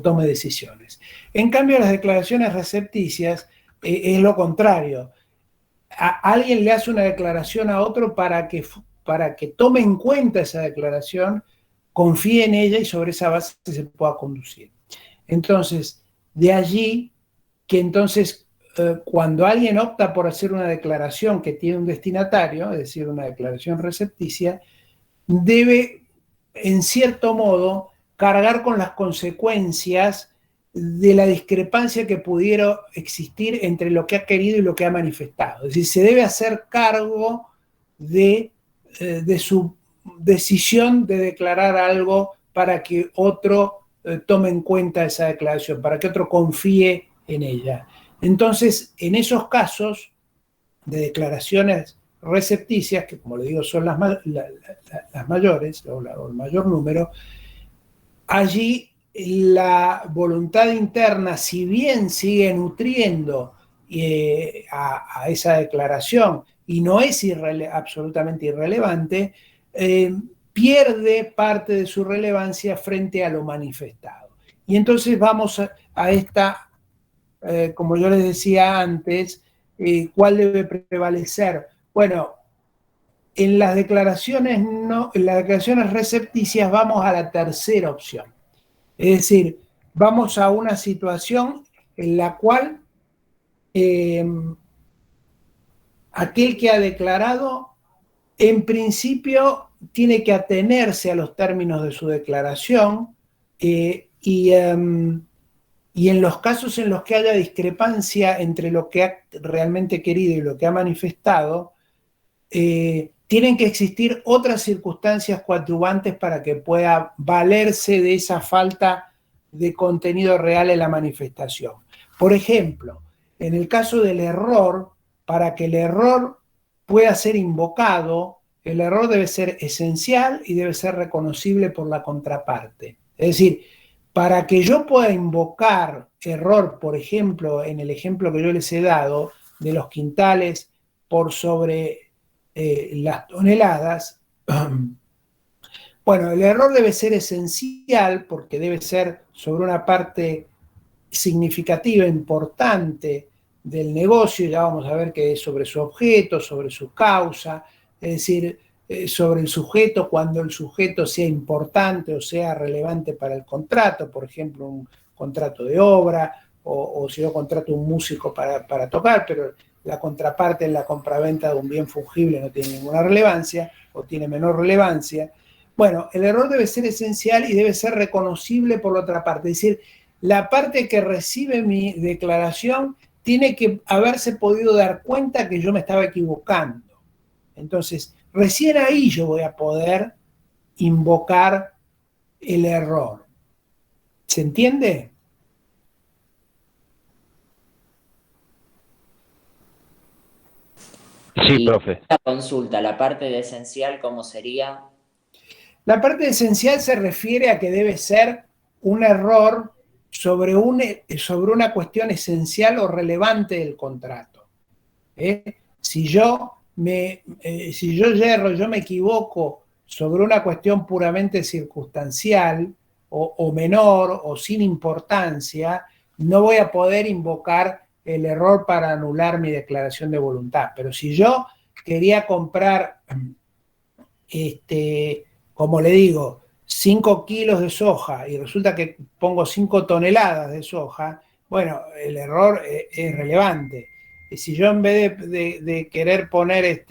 tome decisiones. En cambio, las declaraciones recepticias es lo contrario. Alguien le hace una declaración a otro para que tome en cuenta esa declaración, confíe en ella y sobre esa base se pueda conducir. Entonces, de allí que entonces cuando alguien opta por hacer una declaración que tiene un destinatario, es decir, una declaración recepticia, debe, en cierto modo, cargar con las consecuencias de la discrepancia que pudiera existir entre lo que ha querido y lo que ha manifestado. Es decir, se debe hacer cargo de su decisión de declarar algo para que otro tome en cuenta esa declaración, para que otro confíe en ella. Entonces, en esos casos de declaraciones recepticias, que como le digo son las mayores, o el mayor número, allí la voluntad interna, si bien sigue nutriendo a esa declaración y no es absolutamente irrelevante, pierde parte de su relevancia frente a lo manifestado. Y entonces vamos a esta, como yo les decía antes, ¿cuál debe prevalecer? Bueno, en las declaraciones recepticias vamos a la tercera opción. Es decir, vamos a una situación en la cual aquel que ha declarado, en principio, tiene que atenerse a los términos de su declaración y en los casos en los que haya discrepancia entre lo que ha realmente querido y lo que ha manifestado, tienen que existir otras circunstancias coadyuvantes para que pueda valerse de esa falta de contenido real en la manifestación. Por ejemplo, en el caso del error, para que el error pueda ser invocado, el error debe ser esencial y debe ser reconocible por la contraparte. Es decir, para que yo pueda invocar error, por ejemplo, en el ejemplo que yo les he dado, de los quintales por sobre las toneladas, bueno, el error debe ser esencial porque debe ser sobre una parte significativa, importante del negocio, ya vamos a ver que es sobre su objeto, sobre su causa, es decir, sobre el sujeto cuando el sujeto sea importante o sea relevante para el contrato, por ejemplo, un contrato de obra o si yo contrato un músico para tocar, pero la contraparte en la compraventa de un bien fungible no tiene ninguna relevancia o tiene menor relevancia. Bueno, el error debe ser esencial y debe ser reconocible por la otra parte. Es decir, la parte que recibe mi declaración tiene que haberse podido dar cuenta que yo me estaba equivocando. Entonces, recién ahí yo voy a poder invocar el error. ¿Se entiende? Sí, profe. La consulta, la parte de esencial, ¿cómo sería? La parte esencial se refiere a que debe ser un error sobre una cuestión esencial o relevante del contrato. Si yo yerro, yo me equivoco sobre una cuestión puramente circunstancial o menor o sin importancia, no voy a poder invocar el error para anular mi declaración de voluntad. Pero si yo quería comprar, como le digo, 5 kilos de soja y resulta que pongo 5 toneladas de soja, bueno, el error es relevante. Si yo en vez de querer poner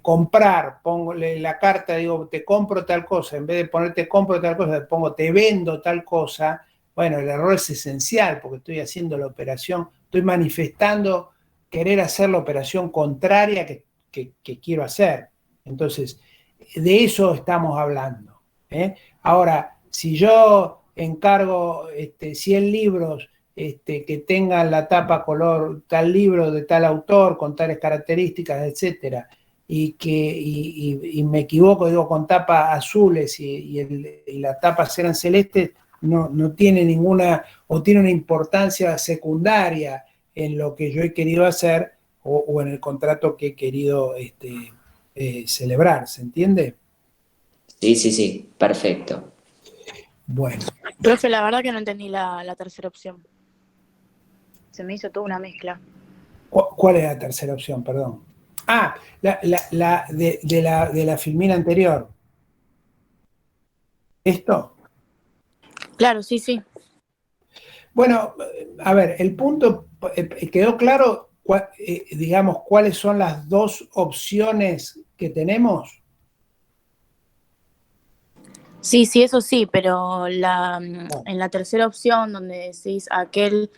comprar, pongo la carta, digo, te compro tal cosa, en vez de poner te compro tal cosa, pongo te vendo tal cosa, bueno, el error es esencial porque estoy haciendo la operación, estoy manifestando querer hacer la operación contraria que quiero hacer. Entonces, de eso estamos hablando. Ahora, si yo encargo 100 libros que tengan la tapa color tal libro de tal autor con tales características, etcétera, y me equivoco, digo con tapas azules y las tapas eran celestes, no tiene ninguna, o tiene una importancia secundaria en lo que yo he querido hacer, o en el contrato que he querido celebrar, ¿se entiende? Sí, perfecto. Bueno, Profe, la verdad que no entendí la tercera opción. Se me hizo toda una mezcla. ¿cuál es la tercera opción? Perdón. Ah, de la filmina anterior. ¿Esto? Claro, sí. Bueno, a ver, el punto, ¿quedó claro, digamos, cuáles son las dos opciones que tenemos? Sí, eso sí, pero en la tercera opción, donde decís aquel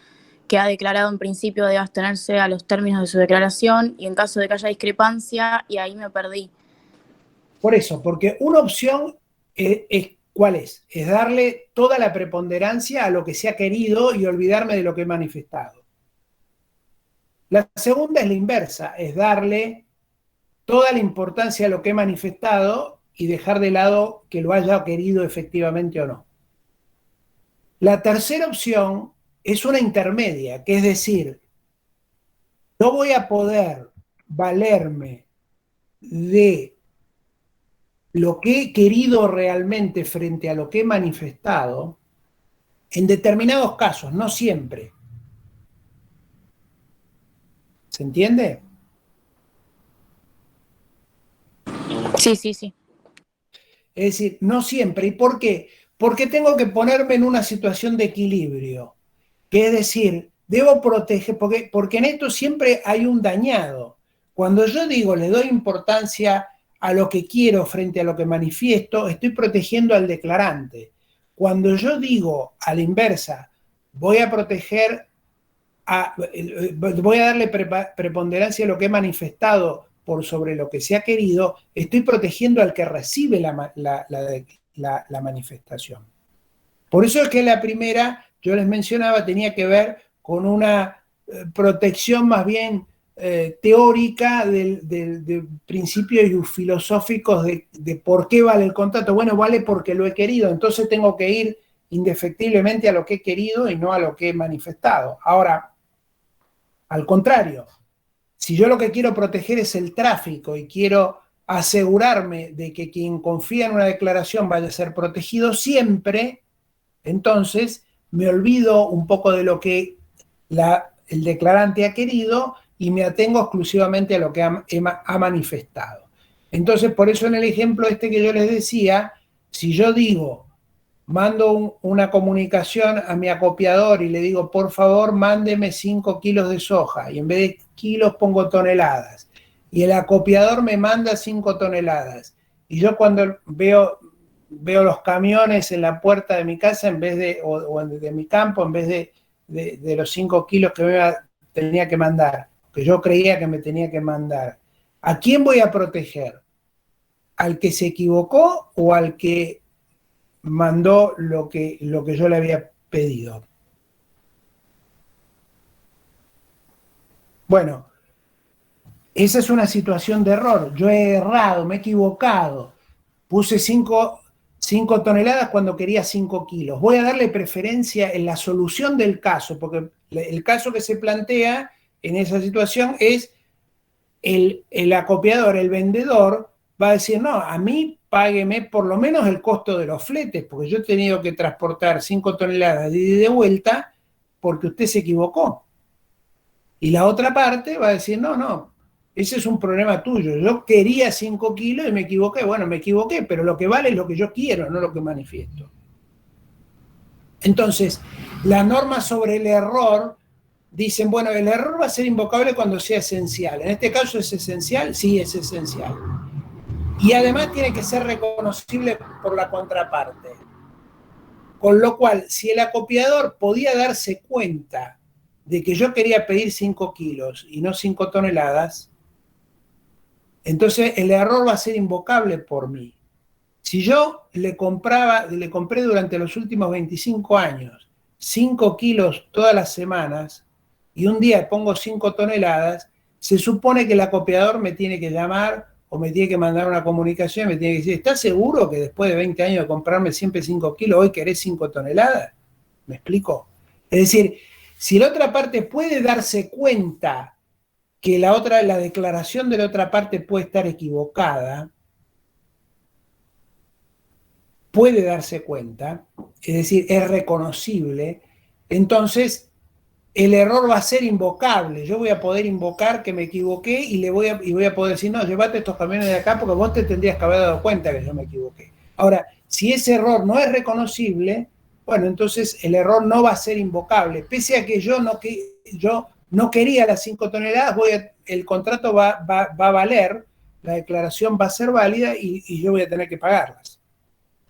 que ha declarado en principio debe abstenerse a los términos de su declaración y en caso de que haya discrepancia, y ahí me perdí. Por eso, porque una opción ¿cuál es? Es darle toda la preponderancia a lo que se ha querido y olvidarme de lo que he manifestado. La segunda es la inversa, es darle toda la importancia a lo que he manifestado y dejar de lado que lo haya querido efectivamente o no. La tercera opción es una intermedia, que es decir, no voy a poder valerme de lo que he querido realmente frente a lo que he manifestado en determinados casos, no siempre. ¿Se entiende? Sí. Es decir, no siempre. ¿Y por qué? Porque tengo que ponerme en una situación de equilibrio. Que es decir, debo proteger, porque en esto siempre hay un dañado. Cuando yo digo le doy importancia a lo que quiero frente a lo que manifiesto, estoy protegiendo al declarante. Cuando yo digo a la inversa, voy a proteger, voy a darle preponderancia a lo que he manifestado por sobre lo que se ha querido, estoy protegiendo al que recibe la manifestación. Por eso es que la primera, yo les mencionaba, tenía que ver con una protección más bien teórica de principios filosóficos de por qué vale el contrato. Bueno, vale porque lo he querido, entonces tengo que ir indefectiblemente a lo que he querido y no a lo que he manifestado. Ahora, al contrario, si yo lo que quiero proteger es el tráfico y quiero asegurarme de que quien confía en una declaración vaya a ser protegido siempre, entonces me olvido un poco de lo que el declarante ha querido y me atengo exclusivamente a lo que ha manifestado. Entonces, por eso en el ejemplo este que yo les decía, si yo digo, mando una comunicación a mi acopiador y le digo, por favor, mándeme 5 kilos de soja, y en vez de kilos pongo toneladas, y el acopiador me manda 5 toneladas, y yo cuando veo los camiones en la puerta de mi casa en vez o de mi campo, en vez de los 5 kilos que me tenía que mandar, que yo creía que me tenía que mandar, ¿a quién voy a proteger? ¿Al que se equivocó o al que mandó lo que yo le había pedido? Bueno, esa es una situación de error. Yo he errado, me he equivocado. Puse 5 toneladas cuando quería 5 kilos. Voy a darle preferencia en la solución del caso, porque el caso que se plantea en esa situación es el acopiador, el vendedor, va a decir, no, a mí págueme por lo menos el costo de los fletes, porque yo he tenido que transportar 5 toneladas de ida y de vuelta porque usted se equivocó. Y la otra parte va a decir, no, ese es un problema tuyo. Yo quería 5 kilos y me equivoqué. Bueno, me equivoqué, pero lo que vale es lo que yo quiero, no lo que manifiesto. Entonces, la norma sobre el error dicen, bueno, el error va a ser invocable cuando sea esencial. En este caso es esencial, sí es esencial. Y además tiene que ser reconocible por la contraparte. Con lo cual, si el acopiador podía darse cuenta de que yo quería pedir 5 kilos y no 5 toneladas, entonces el error va a ser invocable por mí. Si yo le compré durante los últimos 25 años 5 kilos todas las semanas y un día pongo 5 toneladas, se supone que el acopiador me tiene que llamar o me tiene que mandar una comunicación, me tiene que decir, ¿estás seguro que después de 20 años de comprarme siempre 5 kilos, hoy querés 5 toneladas? ¿Me explico? Es decir, si la otra parte puede darse cuenta que la declaración de la otra parte puede estar equivocada, puede darse cuenta, es decir, es reconocible, entonces el error va a ser invocable. Yo voy a poder invocar que me equivoqué y voy a poder decir, no, llévate estos camiones de acá porque vos te tendrías que haber dado cuenta que yo me equivoqué. Ahora, si ese error no es reconocible, bueno, entonces el error no va a ser invocable. Pese a que yo no quería las 5 toneladas, el contrato va a valer, la declaración va a ser válida y yo voy a tener que pagarlas.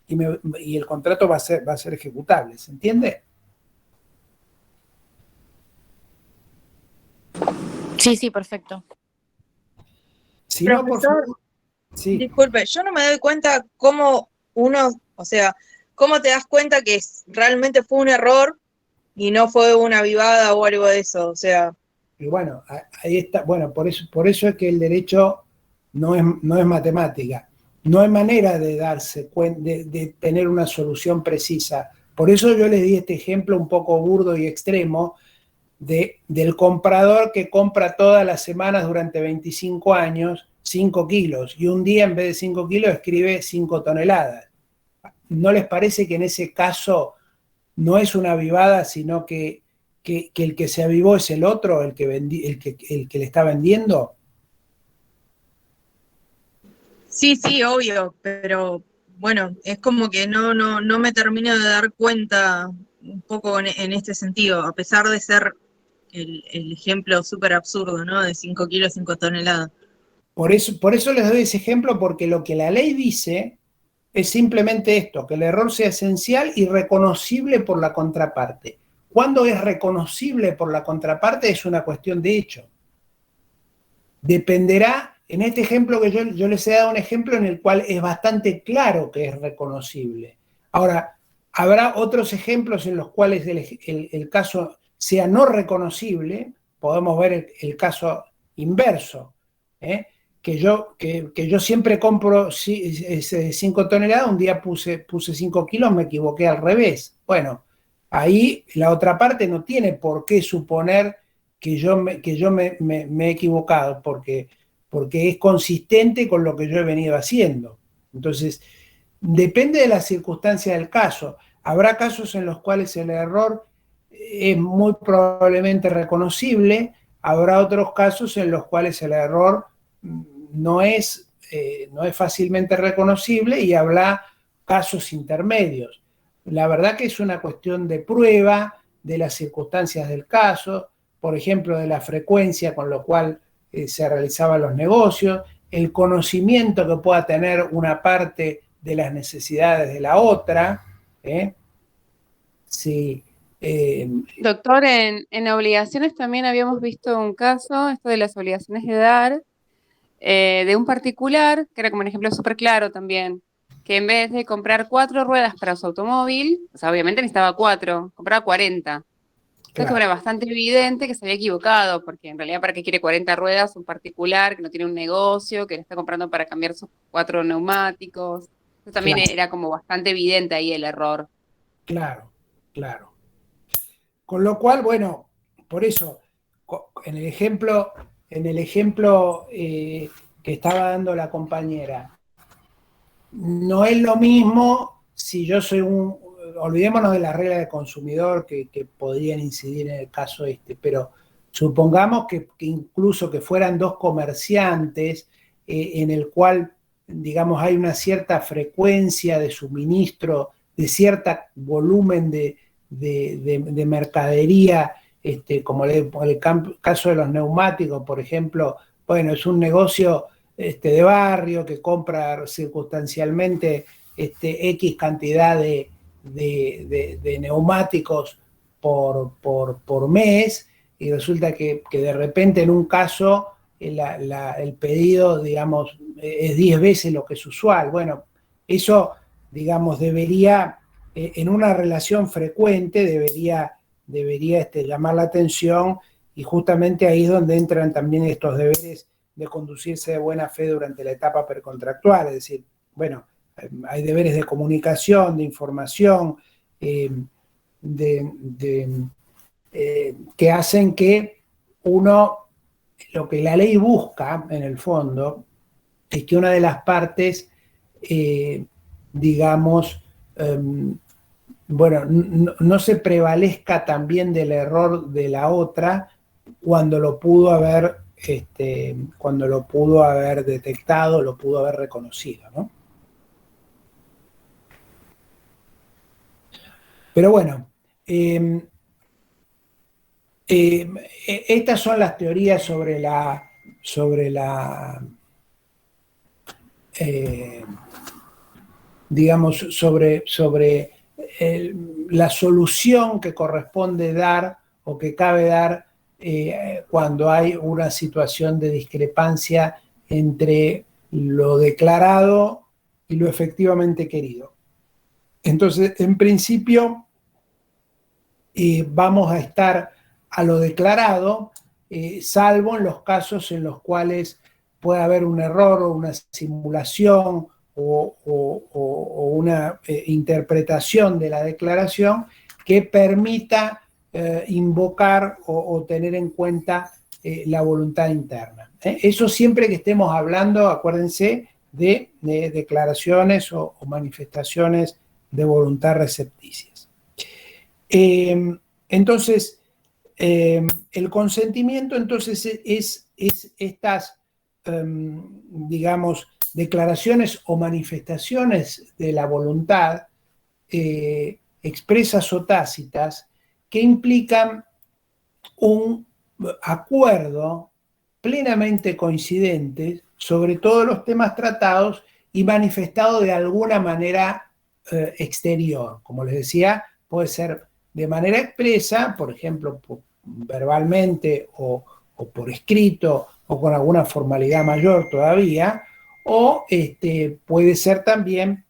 Y el contrato va a ser ejecutable, ¿se entiende? Sí, sí, perfecto. Si no, por Profesor, favor. Sí. disculpe, yo no me doy cuenta cómo o sea, cómo te das cuenta que realmente fue un error y no fue una avivada o algo de eso, o sea. Y bueno, ahí está. Bueno, por eso es que el derecho no es matemática. No hay manera de darse cuenta, de tener una solución precisa. Por eso yo les di este ejemplo un poco burdo y extremo del comprador que compra todas las semanas durante 25 años 5 kilos y un día en vez de 5 kilos escribe 5 toneladas. ¿No les parece que en ese caso no es una avivada, sino que el que se avivó es el otro, el que le está vendiendo? Sí, sí, obvio, pero bueno, es como que no me termino de dar cuenta un poco en este sentido, a pesar de ser el ejemplo súper absurdo, ¿no? De 5 kilos, 5 toneladas. Por eso les doy ese ejemplo, porque lo que la ley dice es simplemente esto, que el error sea esencial y reconocible por la contraparte. ¿Cuándo es reconocible por la contraparte? Es una cuestión de hecho. Dependerá, en este ejemplo que yo les he dado un ejemplo en el cual es bastante claro que es reconocible. Ahora, habrá otros ejemplos en los cuales el caso sea no reconocible. Podemos ver el caso inverso, que yo siempre compro 5 toneladas, un día puse 5 kilos, me equivoqué al revés. Bueno, ahí la otra parte no tiene por qué suponer que yo me he equivocado, porque es consistente con lo que yo he venido haciendo. Entonces, depende de las circunstancias del caso. Habrá casos en los cuales el error es muy probablemente reconocible, habrá otros casos en los cuales el error no es fácilmente reconocible y habrá casos intermedios. La verdad que es una cuestión de prueba, de las circunstancias del caso, por ejemplo, de la frecuencia con lo cual se realizaban los negocios, el conocimiento que pueda tener una parte de las necesidades de la otra. Sí. Doctor, en obligaciones también habíamos visto un caso, esto de las obligaciones de dar, de un particular, que era como un ejemplo súper claro también, que en vez de comprar 4 ruedas para su automóvil, o sea, obviamente necesitaba 4, compraba 40. Entonces, Claro. era bastante evidente que se había equivocado, porque en realidad, ¿para qué quiere 40 ruedas un particular que no tiene un negocio, que le está comprando para cambiar sus 4 neumáticos? Entonces, también Claro. era como bastante evidente ahí el error. Claro, claro. Con lo cual, bueno, por eso, en el ejemplo que estaba dando la compañera, no es lo mismo si yo soy olvidémonos de la regla de consumidor que podrían incidir en el caso pero supongamos que incluso que fueran 2 comerciantes en el cual, digamos, hay una cierta frecuencia de suministro, de cierto volumen de mercadería, como el caso de los neumáticos, por ejemplo. Bueno, es un negocio de barrio que compra circunstancialmente X cantidad de neumáticos por mes, y resulta que de repente en un caso el pedido, digamos, es 10 veces lo que es usual. Bueno, eso, digamos, debería, en una relación frecuente, debería llamar la atención, y justamente ahí es donde entran también estos deberes de conducirse de buena fe durante la etapa precontractual. Es decir, bueno, hay deberes de comunicación, de información, que hacen que uno lo que la ley busca, en el fondo, es que una de las partes, digamos, bueno, no se prevalezca también del error de la otra cuando lo pudo haber, detectado, lo pudo haber reconocido, ¿no? Pero bueno, estas son las teorías sobre digamos, sobre la solución que corresponde dar o que cabe dar cuando hay una situación de discrepancia entre lo declarado y lo efectivamente querido. Entonces, en principio, vamos a estar a lo declarado, salvo en los casos en los cuales puede haber un error o una simulación o una interpretación de la declaración que permita invocar o tener en cuenta la voluntad interna. Eso siempre que estemos hablando, acuérdense, de declaraciones o manifestaciones de voluntad recepticias. Entonces, el consentimiento entonces es estas, digamos, declaraciones o manifestaciones de la voluntad expresas o tácitas que implican un acuerdo plenamente coincidente sobre todos los temas tratados y manifestado de alguna manera exterior. Como les decía, puede ser de manera expresa, por ejemplo, verbalmente o por escrito o con alguna formalidad mayor todavía, o puede ser también,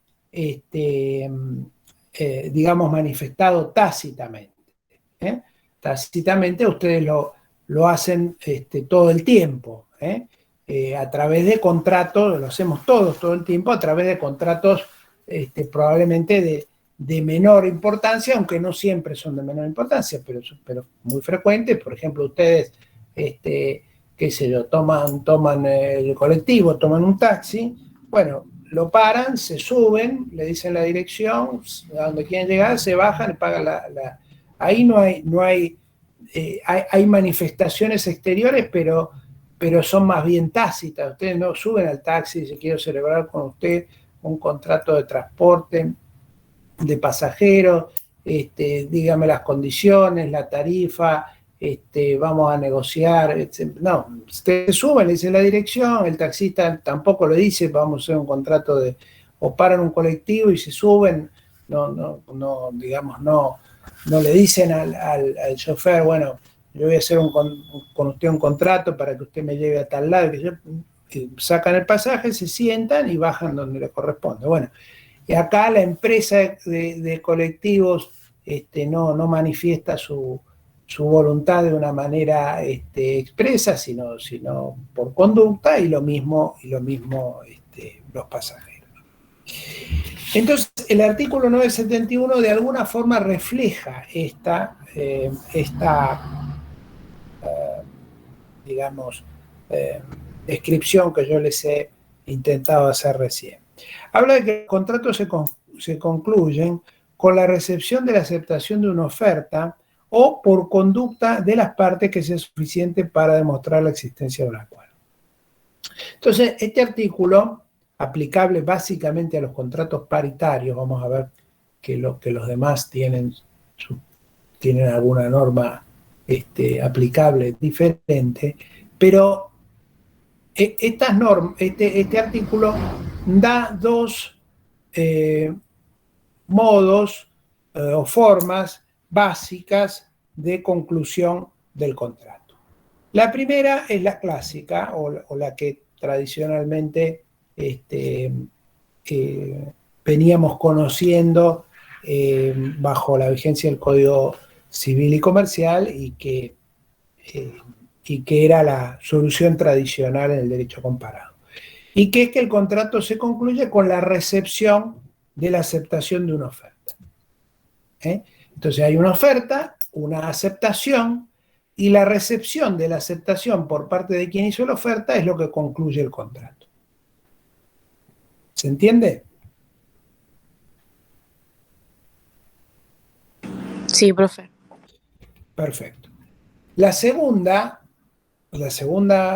digamos, manifestado tácitamente. Tácitamente ustedes lo hacen todo el tiempo, a través de contratos, lo hacemos todos todo el tiempo, a través de contratos probablemente de menor importancia, aunque no siempre son de menor importancia, pero muy frecuentes. Por ejemplo, ustedes, qué sé yo, toman el colectivo, toman un taxi, bueno, lo paran, se suben, le dicen la dirección, a donde quieren llegar, se bajan y pagan ahí hay manifestaciones exteriores, pero son más bien tácitas. Ustedes no suben al taxi y dicen, quiero celebrar con usted un contrato de transporte de pasajeros, dígame las condiciones, la tarifa, vamos a negociar. No, ustedes suben, le dicen la dirección, el taxista tampoco lo dice, vamos a hacer un contrato o paran un colectivo y se suben, digamos, no le dicen al chofer, bueno, yo voy a hacer con usted un contrato para que usted me lleve a tal lado, que sacan el pasaje, se sientan y bajan donde le corresponde. Bueno, y acá la empresa de colectivos no manifiesta su voluntad de una manera expresa, sino por conducta, y lo mismo los pasajeros. Entonces, el artículo 971 de alguna forma refleja esta digamos, descripción que yo les he intentado hacer recién. Habla de que los contratos se concluyen con la recepción de la aceptación de una oferta o por conducta de las partes que sea suficiente para demostrar la existencia de un acuerdo. Entonces, este artículo, aplicable básicamente a los contratos paritarios, vamos a ver que los demás tienen alguna norma aplicable diferente, pero estas normas, este artículo da dos modos o formas básicas de conclusión del contrato. La primera es la clásica, o la que tradicionalmente veníamos conociendo bajo la vigencia del Código Civil y Comercial, y que era la solución tradicional en el derecho comparado. Y que es que el contrato se concluye con la recepción de la aceptación de una oferta. Entonces hay una oferta, una aceptación, y la recepción de la aceptación por parte de quien hizo la oferta es lo que concluye el contrato. ¿Se entiende? Sí, profe. Perfecto. La segunda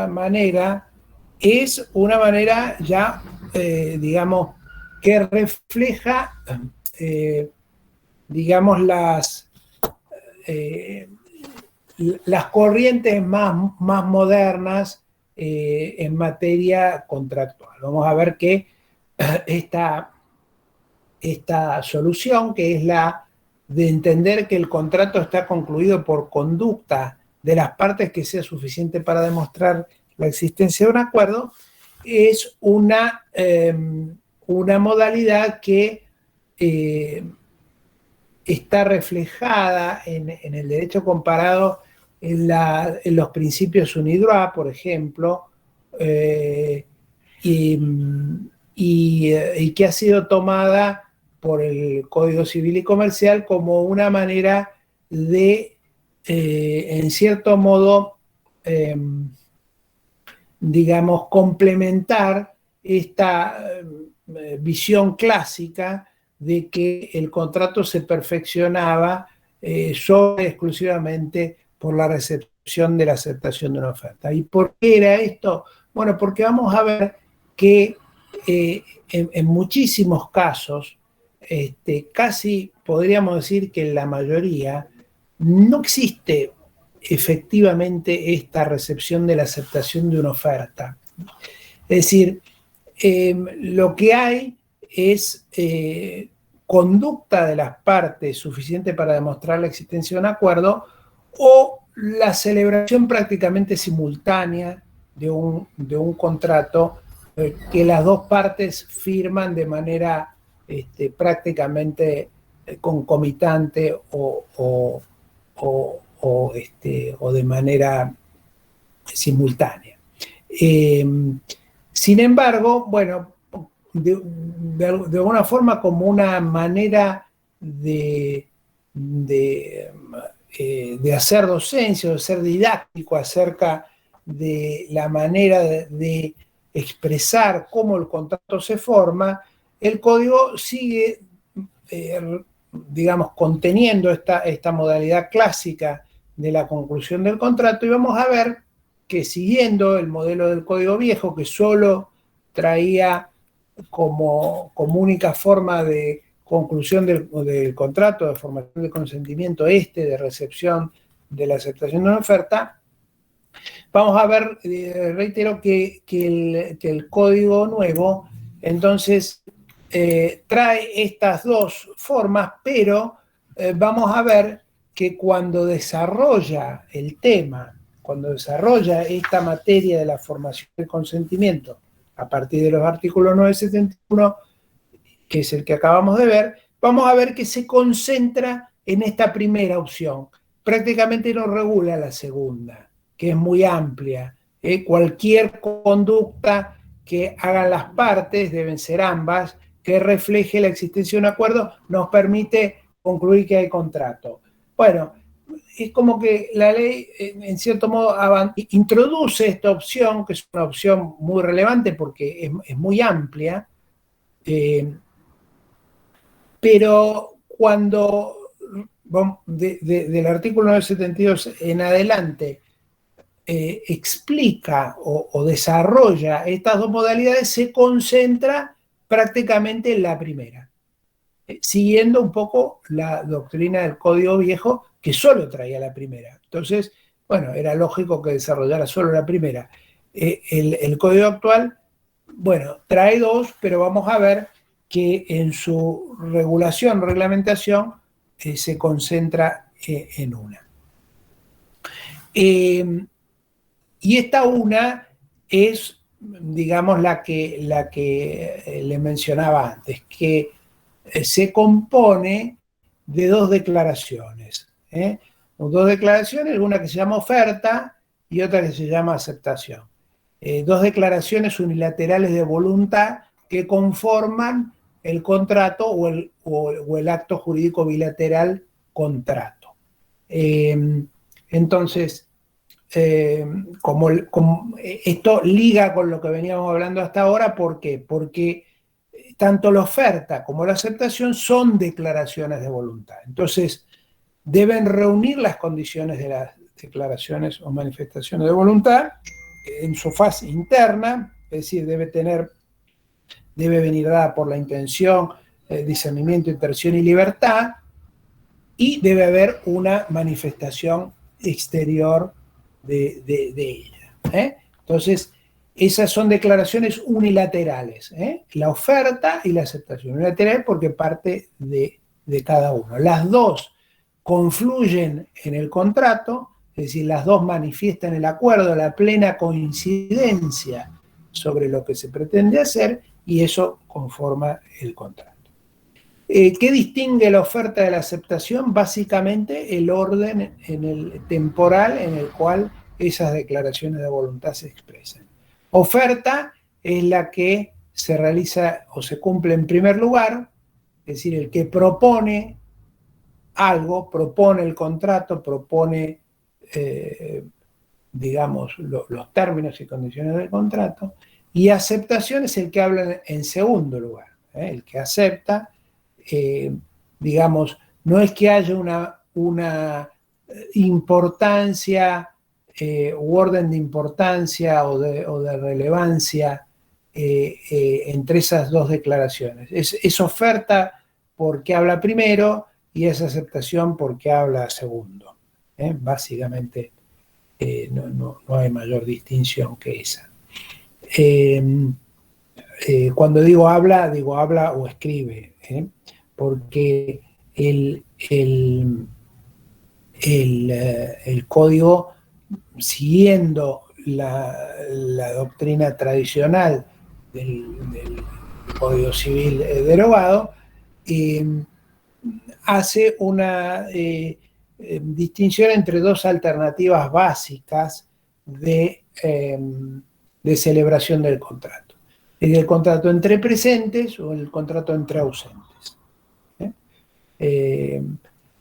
manera es una manera ya, digamos, que refleja, digamos, las corrientes más modernas en materia contractual. Vamos a ver que esta solución, que es la de entender que el contrato está concluido por conducta de las partes que sea suficiente para demostrar la existencia de un acuerdo, es una modalidad que está reflejada en el derecho comparado en los principios UNIDROIT, por ejemplo, y que ha sido tomada por el Código Civil y Comercial como una manera de, en cierto modo, digamos, complementar esta visión clásica de que el contrato se perfeccionaba solo exclusivamente por la recepción de la aceptación de una oferta. ¿Y por qué era esto? Bueno, porque vamos a ver que en muchísimos casos, casi podríamos decir que en la mayoría, no existe efectivamente esta recepción de la aceptación de una oferta. Es decir, lo que hay es conducta de las partes suficiente para demostrar la existencia de un acuerdo o la celebración prácticamente simultánea de un contrato que las dos partes firman de manera prácticamente concomitante o de manera simultánea. Sin embargo, bueno, de alguna forma como una manera de hacer docencia, de ser didáctico acerca de la manera de expresar cómo el contrato se forma, el código sigue, digamos, conteniendo esta modalidad clásica de la conclusión del contrato, y vamos a ver que siguiendo el modelo del código viejo, que solo traía como única forma de conclusión del contrato, de formación de consentimiento de recepción de la aceptación de una oferta, vamos a ver, reitero, que el código nuevo entonces trae estas dos formas, pero vamos a ver que cuando desarrolla el tema, cuando desarrolla esta materia de la formación del consentimiento a partir de los artículos 971, que es el que acabamos de ver, vamos a ver que se concentra en esta primera opción. Prácticamente no regula la segunda, que es muy amplia. Cualquier conducta que hagan las partes, deben ser ambas, que refleje la existencia de un acuerdo, nos permite concluir que hay contrato. Bueno, es como que la ley, en cierto modo, introduce esta opción, que es una opción muy relevante porque es muy amplia, pero cuando del artículo 972 en adelante explica o desarrolla estas dos modalidades, se concentra prácticamente en la primera, siguiendo un poco la doctrina del Código Viejo, que solo traía la primera. Entonces, bueno, era lógico que desarrollara solo la primera. El Código actual, bueno, trae dos, pero vamos a ver que en su reglamentación, se concentra en una. Y esta una es, digamos, la que le mencionaba antes, que se compone de dos declaraciones. Dos declaraciones, una que se llama oferta y otra que se llama aceptación. Dos declaraciones unilaterales de voluntad que conforman el contrato o el acto jurídico bilateral contrato. Entonces, esto liga con lo que veníamos hablando hasta ahora. ¿Por qué? Porque tanto la oferta como la aceptación son declaraciones de voluntad. Entonces, deben reunir las condiciones de las declaraciones o manifestaciones de voluntad en su fase interna, es decir, debe venir dada por la intención, discernimiento, intención y libertad, y debe haber una manifestación exterior de ella. Entonces, esas son declaraciones unilaterales, la oferta y la aceptación. Unilateral porque parte de cada uno. Las dos confluyen en el contrato, es decir, las dos manifiestan el acuerdo, la plena coincidencia sobre lo que se pretende hacer, y eso conforma el contrato. ¿Qué distingue la oferta de la aceptación? Básicamente el orden temporal en el cual esas declaraciones de voluntad se expresan. Oferta es la que se realiza o se cumple en primer lugar, es decir, el que propone algo, propone el contrato, propone, digamos, los términos y condiciones del contrato, y aceptación es el que habla en segundo lugar, el que acepta, digamos, no es que haya una importancia u orden de importancia o de relevancia entre esas dos declaraciones. Es oferta porque habla primero y es aceptación porque habla segundo. Básicamente no hay mayor distinción que esa. Cuando digo habla o escribe, porque el código, siguiendo la doctrina tradicional del Código Civil derogado, hace una distinción entre dos alternativas básicas de celebración del contrato. El contrato entre presentes o el contrato entre ausentes.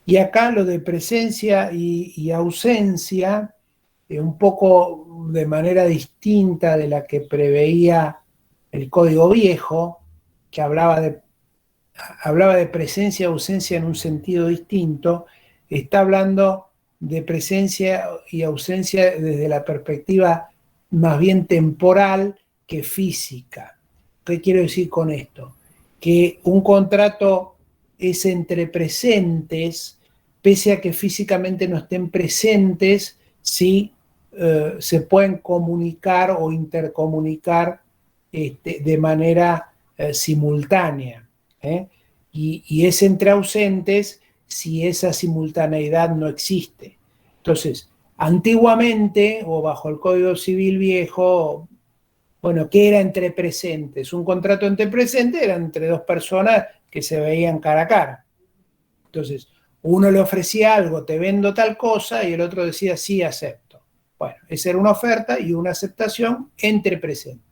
Y acá lo de presencia y ausencia, un poco de manera distinta de la que preveía el Código Viejo, que hablaba de presencia y ausencia en un sentido distinto, está hablando de presencia y ausencia desde la perspectiva más bien temporal que física. ¿Qué quiero decir con esto? Que un contrato es entre presentes, pese a que físicamente no estén presentes, sí se pueden comunicar o intercomunicar de manera simultánea. Y es entre ausentes si esa simultaneidad no existe. Entonces, antiguamente, o bajo el Código Civil Viejo, bueno, ¿qué era entre presentes? Un contrato entre presentes era entre dos personas que se veían cara a cara. Entonces, uno le ofrecía algo, te vendo tal cosa, y el otro decía, sí, acepto. Bueno, esa era una oferta y una aceptación entre presentes.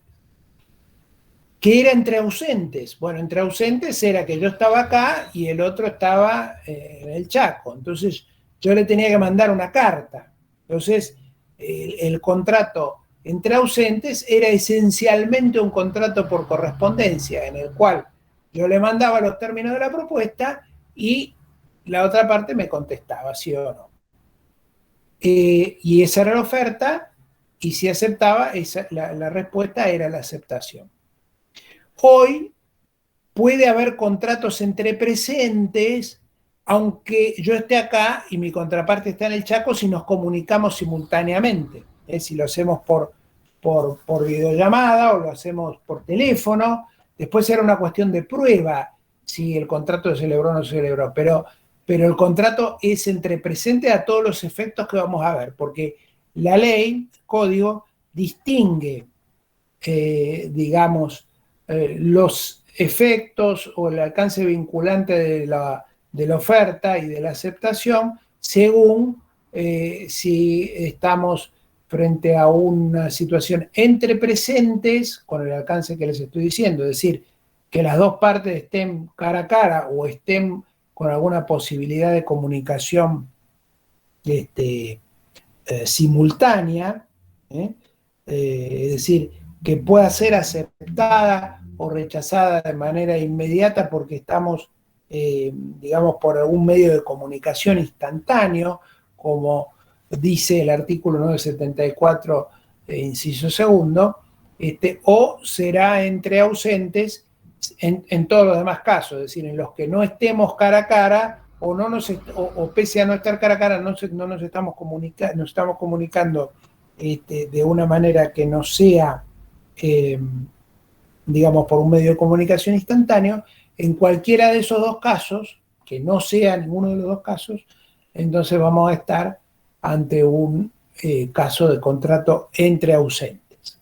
¿Qué era entre ausentes? Bueno, entre ausentes era que yo estaba acá y el otro estaba en el Chaco. Entonces, yo le tenía que mandar una carta. Entonces, el contrato entre ausentes era esencialmente un contrato por correspondencia, en el cual yo le mandaba los términos de la propuesta y la otra parte me contestaba, sí o no. Y esa era la oferta, y si aceptaba, la respuesta era la aceptación. Hoy puede haber contratos entre presentes, aunque yo esté acá y mi contraparte está en el Chaco, si nos comunicamos simultáneamente. Si lo hacemos por videollamada o lo hacemos por teléfono, después era una cuestión de prueba si el contrato se celebró o no se celebró, pero el contrato es entre presentes a todos los efectos que vamos a ver, porque la ley, el código, distingue, digamos, los efectos o el alcance vinculante de la oferta y de la aceptación según si estamos frente a una situación entre presentes con el alcance que les estoy diciendo, es decir, que las dos partes estén cara a cara o estén con alguna posibilidad de comunicación simultánea, es decir, que pueda ser aceptada o rechazada de manera inmediata porque estamos, digamos, por algún medio de comunicación instantáneo, como dice el artículo 974, inciso segundo, o será entre ausentes en todos los demás casos, es decir, en los que no estemos cara a cara o pese a no estar cara a cara, no nos estamos comunicando de una manera que no sea, digamos, por un medio de comunicación instantáneo. En cualquiera de esos dos casos, que no sea ninguno de los dos casos, entonces vamos a estar ante un caso de contrato entre ausentes.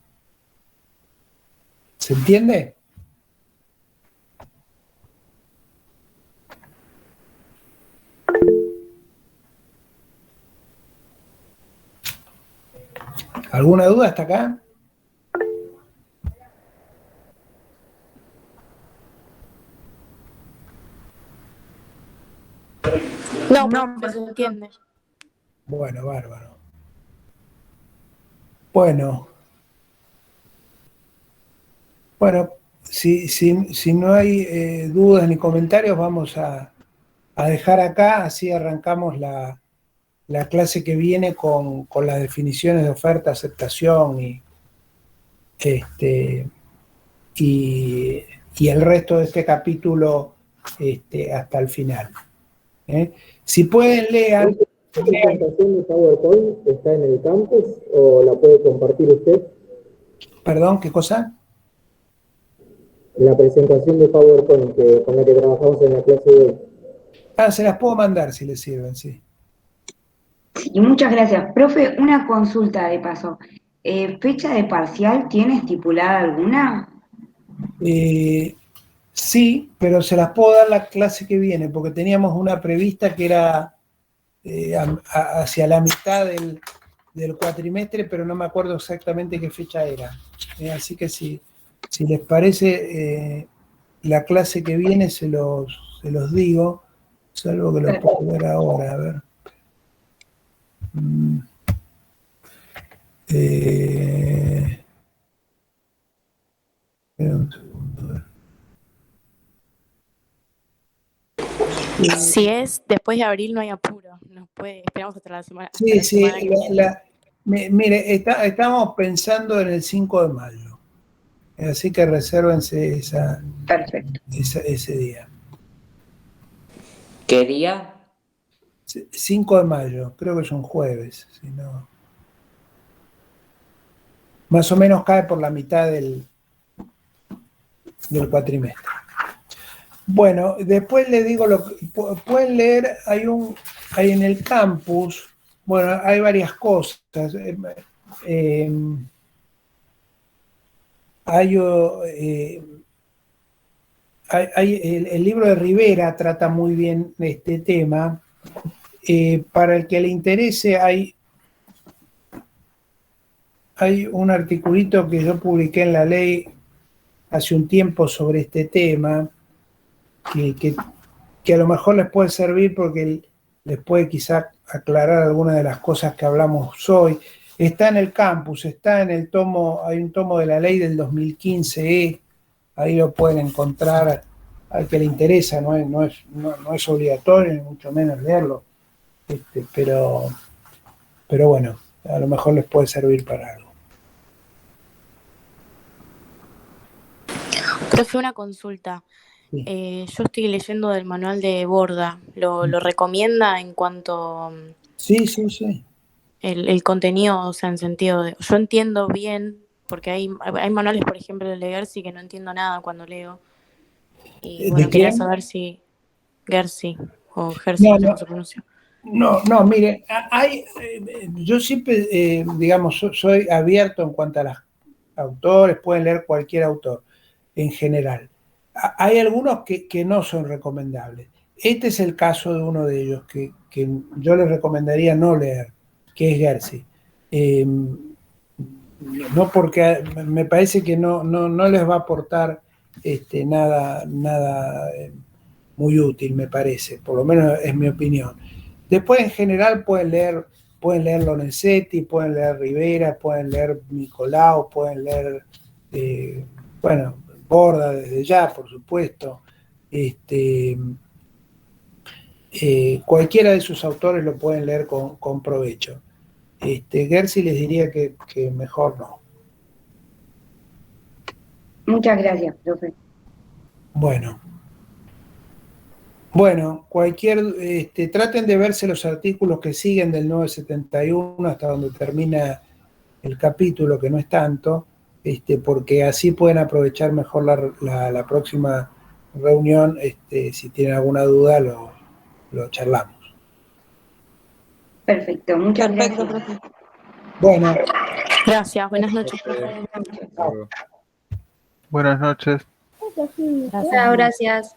¿Se entiende? ¿Alguna duda hasta acá? No, pero se entiende. Bueno, bárbaro. Bueno, si no hay dudas ni comentarios, vamos a dejar acá, así arrancamos la clase que viene con las definiciones de oferta, aceptación y el resto de este capítulo hasta el final. Si pueden, lean. ¿La presentación de PowerPoint está en el campus o la puede compartir usted? Perdón, ¿qué cosa? La presentación de PowerPoint con la que trabajamos en la clase de hoy. Se las puedo mandar si les sirven, sí. Sí, muchas gracias. Profe, una consulta de paso. ¿Fecha de parcial tiene estipulada alguna? Sí, pero se las puedo dar la clase que viene, porque teníamos una prevista que era hacia la mitad del cuatrimestre, pero no me acuerdo exactamente qué fecha era. Así que si les parece, la clase que viene se los digo, salvo que lo puedo ver ahora, a ver. Un segundo, a ver. Si es después de abril no hay apuro, esperamos hasta la semana. Sí, semana que viene. mire, estamos pensando en el 5 de mayo, así que resérvense ese día. ¿Qué día? 5 de mayo, creo que es un jueves, si no. Más o menos cae por la mitad del cuatrimestre. Bueno, después les digo pueden leer, hay en el campus, bueno, hay varias cosas. El libro de Rivera trata muy bien este tema. Para el que le interese, hay un articulito que yo publiqué en La Ley hace un tiempo sobre este tema, que a lo mejor les puede servir porque les puede quizá aclarar algunas de las cosas que hablamos hoy. Está en el campus, está en el tomo, hay un tomo de La Ley del 2015, ahí lo pueden encontrar al que le interesa, no es obligatorio, ni mucho menos leerlo, pero bueno, a lo mejor les puede servir para algo. Profe, una consulta. Sí. Yo estoy leyendo del manual de Borda. ¿Lo recomienda en cuanto Sí. el contenido, o sea, en sentido de... Yo entiendo bien, porque hay manuales, por ejemplo, de Gersi que no entiendo nada cuando leo. Y bueno, quería saber si Gersi o Gersi, no sé cómo se pronuncia. No, mire, yo siempre, digamos, soy abierto en cuanto a los autores, pueden leer cualquier autor en general. Hay algunos que no son recomendables. Este es el caso de uno de ellos que yo les recomendaría no leer, que es Gersi. No porque me parece que no les va a aportar nada muy útil, me parece, por lo menos es mi opinión. Después, en general, pueden leer pueden leer Lorenzetti, pueden leer Rivera, pueden leer Nicolau, pueden leer, Borda desde ya, por supuesto. Cualquiera de sus autores lo pueden leer con provecho. Gersi les diría que mejor no. Muchas gracias, profe. Bueno, traten de verse los artículos que siguen del 971 hasta donde termina el capítulo, que no es tanto, porque así pueden aprovechar mejor la próxima reunión. Si tienen alguna duda, lo charlamos. Perfecto, muchas Perfecto, gracias. profe. Bueno, Gracias, buenas noches, profe. Buenas noches. Gracias. Chao, gracias.